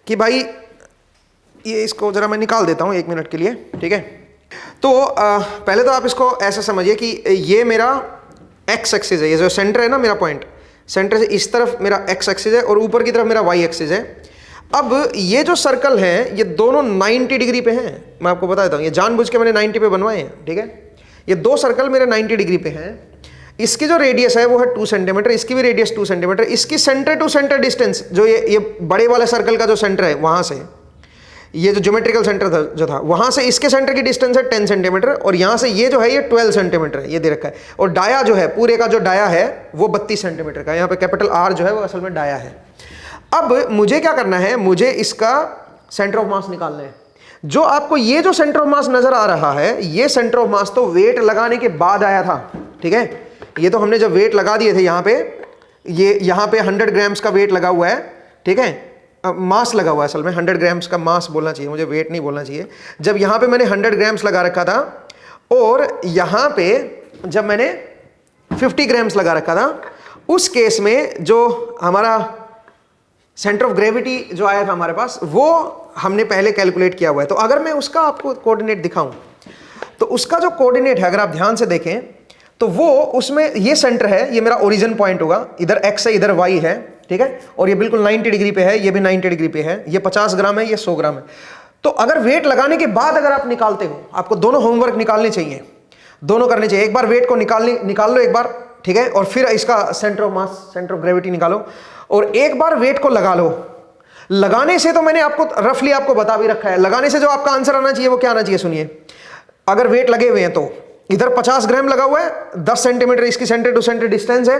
कि भाई ये, इसको जरा मैं निकाल देता हूं 1 मिनट के लिए, ठीक है। तो पहले तो आप इसको ऐसा समझिए कि ये मेरा एक्स एक्सिस है, ये जो सेंटर है ना मेरा पॉइंट, सेंटर से इस तरफ मेरा एक्स एक्सिस है और ऊपर की तरफ मेरा वाई एक्सिस है। अब ये जो सर्कल है ये दोनों 90 डिग्री पे हैं, मैं आपको बता देता हूँ, ये जानबूझ के मैंने 90 पे बनवाए हैं, ठीक है। ये दो सर्कल मेरे 90 डिग्री पे हैं। इसकी जो रेडियस है वो है 2 सेंटीमीटर, इसकी भी रेडियस 2 सेंटीमीटर। इसकी सेंटर टू सेंटर डिस्टेंस, जो ये बड़े वाले सर्कल का जो सेंटर है वहां से, ये जो ज्योमेट्रिकल सेंटर था जो था, वहां से इसके सेंटर की डिस्टेंस है 10 सेंटीमीटर, और यहां से ये जो है ये 12 सेंटीमीटर है, ये दे रखा है। और डाया जो है पूरे का, जो डाया है वो 32 सेंटीमीटर का, यहाँ पे कैपिटल आर जो है वो असल में डाया है। अब मुझे क्या करना है, मुझे इसका सेंटर ऑफ मास निकालना है। जो आपको ये जो सेंटर ऑफ मास नजर आ रहा है, ये सेंटर ऑफ मास तो वेट लगाने के बाद आया था, ठीक है। ये तो हमने जब वेट लगा दिए थे यहाँ पे, ये यहाँ पे 100 ग्राम्स का वेट लगा हुआ है, ठीक है, मास लगा हुआ है, असल में 100 ग्राम्स का मास बोलना चाहिए मुझे, वेट नहीं बोलना चाहिए। जब यहाँ पे मैंने 100 ग्राम्स लगा रखा था, और यहाँ पे जब मैंने 50 ग्राम्स लगा रखा था, उस केस में जो हमारा सेंटर ऑफ ग्रेविटी जो आया था हमारे पास, वो हमने पहले कैलकुलेट किया हुआ है। तो अगर मैं उसका आपको कोऑर्डिनेट दिखाऊं, तो उसका जो कोऑर्डिनेट है अगर आप ध्यान से देखें, तो वो उसमें ये सेंटर है, ये मेरा ओरिजिन पॉइंट होगा, इधर एक्स है इधर वाई है, ठीक है, और ये बिल्कुल 90 डिग्री पे है, ये भी 90 डिग्री पे है, ये 50 ग्राम है, ये 100 ग्राम है। तो अगर वेट लगाने के बाद अगर आप निकालते हो, आपको दोनों होमवर्क निकालने चाहिए, दोनों करने चाहिए। एक बार वेट को निकाल लो एक बार, ठीक है, और फिर इसका centre of mass, centre of gravity निकालो, और एक बार वेट को लगा लो। लगाने से तो मैंने आपको रफली आपको बता भी रखा है, लगाने से जो आपका आंसर आना चाहिए वो क्या आना चाहिए, सुनिए। अगर वेट लगे हुए हैं तो इधर 50 ग्राम लगा हुआ है, 10 सेंटीमीटर इसकी सेंटर टू सेंटर डिस्टेंस है,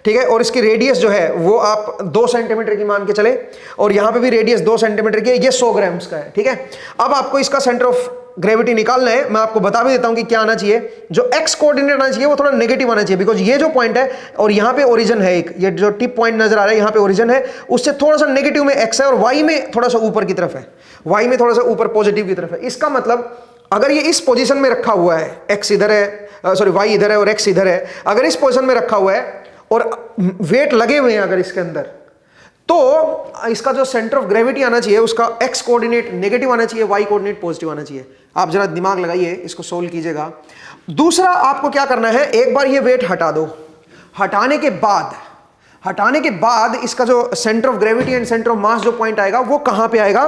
ठीक है, और इसकी रेडियस जो है वो आप 2 सेंटीमीटर की मान के चले, और यहां पे भी रेडियस 2 सेंटीमीटर की है, ये 100 ग्राम्स का है, ठीक है। अब आपको इसका सेंटर ऑफ ग्रेविटी निकालना है। मैं आपको बता भी देता हूं कि क्या आना चाहिए। जो एक्स कोऑर्डिनेट आना चाहिए वो थोड़ा नेगेटिव आना चाहिए, बिकॉज ये जो पॉइंट है और यहां पे ओरिजिन है, एक ये जो टिप पॉइंट नजर आ रहा है यहां पे ओरिजिन है, उससे थोड़ा सा नेगेटिव में एक्स है, और वाई में थोड़ा सा ऊपर की तरफ है, वाई में थोड़ा सा ऊपर पॉजिटिव की तरफ है। इसका मतलब अगर ये इस पोजीशन में रखा हुआ है, एक्स इधर है, सॉरी वाई इधर है और एक्स इधर है, अगर इस पोजीशन में रखा हुआ है और वेट लगे हुए हैं अगर इसके अंदर, तो इसका जो सेंटर ऑफ ग्रेविटी आना चाहिए उसका एक्स कोऑर्डिनेट नेगेटिव आना चाहिए, वाई कोऑर्डिनेट पॉजिटिव आना चाहिए। आप जरा दिमाग लगाइए, इसको सोल्व कीजिएगा। दूसरा आपको क्या करना है, एक बार ये वेट हटा दो, हटाने के बाद इसका जो centre of gravity and centre of मास जो पॉइंट आएगा वो कहां पे आएगा,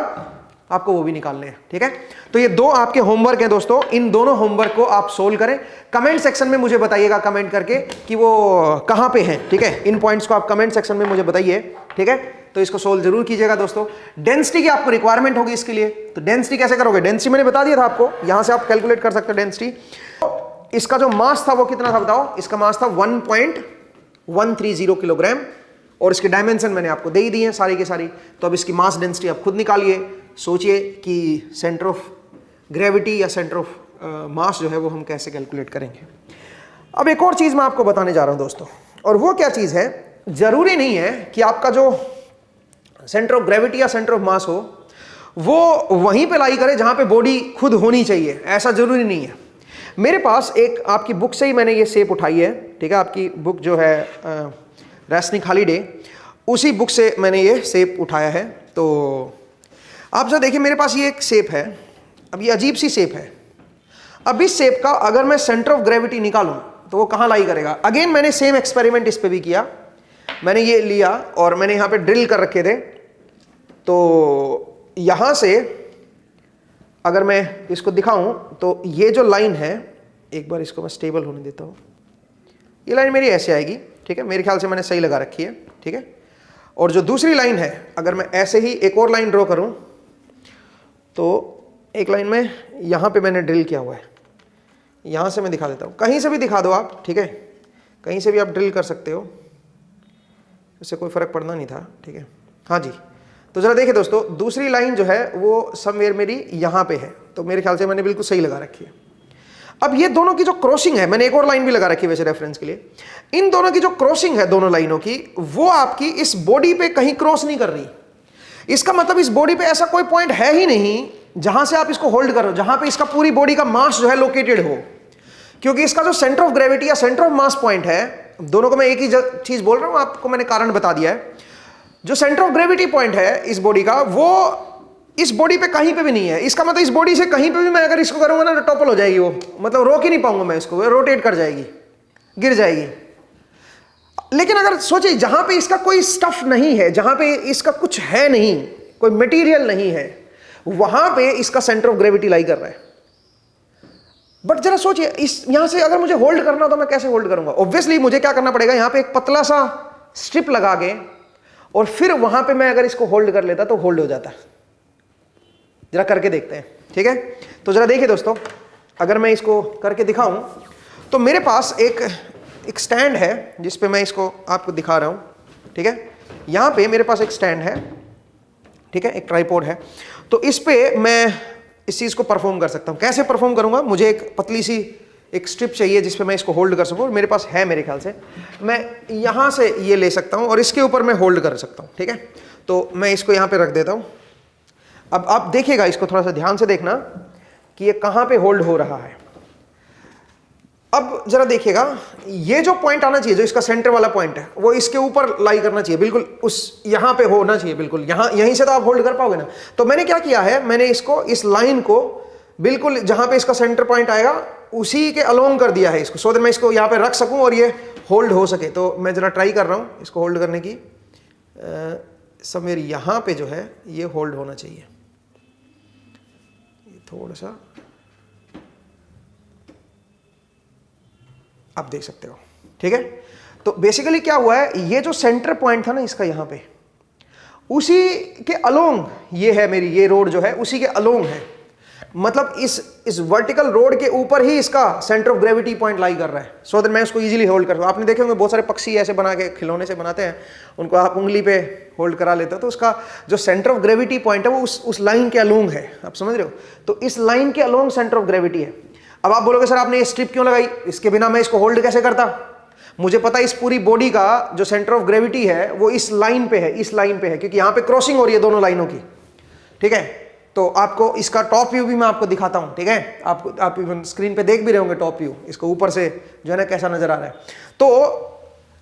आपको वो भी निकालने हैं, ठीक है। तो ये दो आपके होमवर्क हैं दोस्तों, इन दोनों होमवर्क को आप सोल्व करें। कमेंट सेक्शन में मुझे बताइएगा कमेंट करके कि वो कहां पे हैं, ठीक है। इन पॉइंट्स को आप कमेंट सेक्शन में मुझे बताइए, ठीक है। तो इसको सोल्व जरूर कीजिएगा दोस्तों। डेंसिटी की आपको रिक्वायरमेंट होगी इसके लिए, तो डेंसिटी कैसे करोगे? डेंसिटी मैंने बता दिया था आपको, यहां से आप कैलकुलेट कर सकते हो डेंसिटी। इसका जो मास था वो कितना था बताओ? इसका मास था 1.130 किलोग्राम, और इसके डायमेंशन मैंने आपको दे ही दी है सारी की सारी। तो अब इसकी मास डेंसिटी आप खुद निकालिए, सोचिए कि सेंटर ऑफ ग्रेविटी या सेंटर ऑफ मास जो है वो हम कैसे कैलकुलेट करेंगे। अब एक और चीज मैं आपको बताने जा रहा हूं दोस्तों, और वो क्या चीज है, जरूरी नहीं है कि आपका जो सेंटर ऑफ ग्रेविटी या सेंटर ऑफ मास हो वो वहीं पे लाई करे जहां पे बॉडी खुद होनी चाहिए, ऐसा जरूरी नहीं है। मेरे पास एक आपकी बुक से ही मैंने ये शेप उठाई है, ठीक है, आपकी बुक जो है रैस्निक हॉलीडे, उसी बुक से मैंने ये शेप उठाया है। तो आप जो देखिए मेरे पास ये एक शेप है, अब ये अजीब सी शेप है। अब इस शेप का अगर मैं सेंटर ऑफ ग्रेविटी निकालूं तो वो कहां लाई करेगा? अगेन मैंने सेम एक्सपेरिमेंट इस पे भी किया, मैंने ये लिया और मैंने यहां पे ड्रिल कर रखे थे। तो यहां से अगर मैं इसको दिखाऊं तो ये जो लाइन है, एक बार इसको मैं स्टेबल होने देता हूं, ये लाइन मेरी ऐसे आएगी, ठीक है, मेरे ख्याल से मैंने सही लगा रखी है, ठीक है। और जो दूसरी लाइन है, अगर मैं ऐसे ही एक और लाइन ड्रॉ करूं तो एक लाइन में यहां पे मैंने ड्रिल किया हुआ है, यहां से मैं दिखा देता हूं, कहीं से भी दिखा दो आप, ठीक है, कहीं से भी आप ड्रिल कर सकते हो, इससे कोई फर्क पड़ना नहीं था, ठीक है। हाँ जी, तो जरा देखिए दोस्तों, दूसरी लाइन जो है वो समवेयर मेरी यहां पे है, तो मेरे ख्याल से मैंने बिल्कुल सही लगा रखी है। अब ये दोनों की जो क्रॉसिंग है, मैंने एक और लाइन भी लगा रखी है वैसे रेफरेंस के लिए, इन दोनों की जो क्रॉसिंग है दोनों लाइनों की, वो आपकी इस बॉडी पे कहीं क्रॉस नहीं कर रही। इसका मतलब इस बॉडी पे ऐसा कोई पॉइंट है ही नहीं जहां से आप इसको होल्ड करो, जहां पे इसका पूरी बॉडी का मास जो है लोकेटेड हो, क्योंकि इसका जो सेंटर ऑफ ग्रेविटी या सेंटर ऑफ मास पॉइंट है, दोनों को मैं एक ही चीज बोल रहा हूं, आपको मैंने कारण बता दिया है। जो सेंटर ऑफ ग्रेविटी पॉइंट है इस बॉडी का, वो इस बॉडी पे कहीं पे भी नहीं है। इसका मतलब इस बॉडी से कहीं पे भी मैं अगर इसको करूंगा ना तो टॉपल हो जाएगी वो, मतलब रोक ही नहीं पाऊंगा मैं इसको, रोटेट कर जाएगी, गिर जाएगी। लेकिन अगर सोचिए जहां पे इसका कोई स्टफ नहीं है, जहां पे इसका कुछ है नहीं, कोई मटेरियल नहीं है, वहां पे इसका सेंटर ऑफ ग्रेविटी लाई कर रहा है। बट जरा सोचिए, इस यहां से अगर मुझे होल्ड करना तो मैं कैसे होल्ड करूंगा? ऑब्वियसली मुझे क्या करना पड़ेगा, यहां पे एक पतला सा स्ट्रिप लगा के, और फिर वहां पे मैं अगर इसको होल्ड कर लेता तो होल्ड हो जाता। जरा करके देखते हैं, ठीक है। तो जरा देखिए दोस्तों, अगर मैं इसको करके दिखाऊं तो मेरे पास एक स्टैंड है जिस पे मैं इसको आपको दिखा रहा हूं, ठीक है। यहां पे मेरे पास एक स्टैंड है, ठीक है, एक ट्राइपॉड है। तो इस पे मैं इस चीज को परफॉर्म कर सकता हूं। कैसे परफॉर्म करूंगा? मुझे एक पतली सी एक स्ट्रिप चाहिए जिस पे मैं इसको होल्ड कर सकूं, मेरे पास है, मेरे ख्याल से मैं यहां से ये ले सकता हूं और इसके ऊपर मैं होल्ड कर सकता हूं, ठीक है। तो मैं इसको यहां पे रख देता हूं। अब आप देखिएगा, इसको थोड़ा सा ध्यान से देखना कि ये कहां पे होल्ड हो रहा है। अब जरा देखिएगा, ये जो पॉइंट आना चाहिए, जो इसका सेंटर वाला पॉइंट है, वो इसके ऊपर लाई करना चाहिए, बिल्कुल उस यहां पे होना चाहिए, बिल्कुल यहां, यहीं से तो आप होल्ड कर पाओगे ना। तो मैंने क्या किया है, मैंने इसको, इस लाइन को बिल्कुल जहां पे इसका सेंटर पॉइंट आएगा उसी के अलोंग कर दिया है इसको, सो दैट मैं इसको यहां पे रख सकूं और ये होल्ड हो सके। तो मैं जरा ट्राई कर रहा हूं इसको होल्ड करने की। सब मेरी यहां पे जो है ये होल्ड होना चाहिए, थोड़ा सा आप देख सकते हो, ठीक है। तो बेसिकली क्या हुआ है, ये जो सेंटर पॉइंट था ना इसका यहां पे, उसी के अलोंग ये है मेरी, ये रोड जो है उसी के अलोंग है, मतलब इस वर्टिकल रोड के ऊपर ही इसका सेंटर ऑफ ग्रेविटी पॉइंट लाई कर रहा है, सो दैट मैं उसको इजीली होल्ड कर सकूं। आपने देखे होंगे बहुत सारे पक्षी ऐसे बना के खिलौने से बनाते हैं, उनको आप उंगली पे होल्ड करा लेते हो, तो उसका जो सेंटर ऑफ ग्रेविटी पॉइंट है वो उस लाइन के अलोंग है, आप समझ रहे हो। तो इस लाइन के अलोंग सेंटर ऑफ ग्रेविटी है। अब आप बोलोगे सर आपने ये स्ट्रिप क्यों लगाई, इसके बिना मैं इसको होल्ड कैसे करता? मुझे पता है इस पूरी बॉडी का जो सेंटर ऑफ ग्रेविटी है वो इस लाइन पे है, इस लाइन पे है, क्योंकि यहां पे क्रॉसिंग हो रही है दोनों लाइनों की, ठीक है। तो आपको इसका टॉप व्यू भी मैं आपको दिखाता हूं, ठीक है। आप इवन स्क्रीन पे देख भी रहे होंगे टॉप व्यू, इसको ऊपर से जो है ना कैसा नजर आ रहा है। तो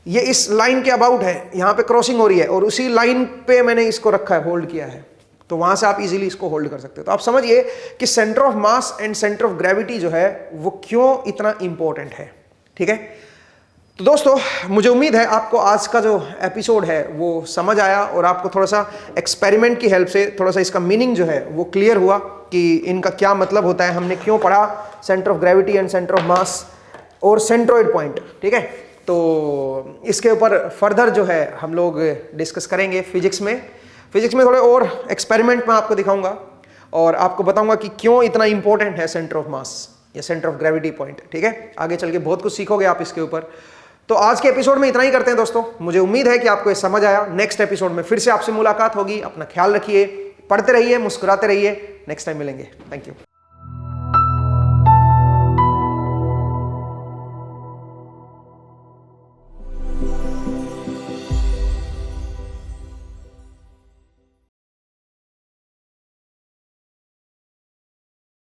ये इस लाइन के अबाउट है, यहां पे क्रॉसिंग हो रही है और उसी लाइन पे मैंने इसको रखा है, होल्ड किया है, तो वहां से आप इजीली इसको होल्ड कर सकते हो। तो आप समझिए कि centre of mass and centre of gravity जो है वो क्यों इतना इंपॉर्टेंट है, ठीक है। तो दोस्तों मुझे उम्मीद है आपको आज का जो एपिसोड है वो समझ आया और आपको थोड़ा सा एक्सपेरिमेंट की हेल्प से थोड़ा सा इसका मीनिंग जो है वो क्लियर हुआ कि इनका क्या मतलब होता है, हमने क्यों पढ़ा centre of gravity and centre of मास और सेंट्रोइड पॉइंट, ठीक है। तो इसके ऊपर फर्दर जो है हम लोग डिस्कस करेंगे फिजिक्स में थोड़े और एक्सपेरिमेंट में आपको दिखाऊंगा और आपको बताऊंगा कि क्यों इतना इंपॉर्टेंट है सेंटर ऑफ मास या सेंटर ऑफ ग्रेविटी पॉइंट। ठीक है, आगे चल के बहुत कुछ सीखोगे आप इसके ऊपर। तो आज के एपिसोड में इतना ही करते हैं दोस्तों। मुझे उम्मीद है कि आपको ये समझ आया। नेक्स्ट एपिसोड में फिर से आपसे मुलाकात होगी। अपना ख्याल रखिए, पढ़ते रहिए, मुस्कुराते रहिए। नेक्स्ट टाइम मिलेंगे। Thank you.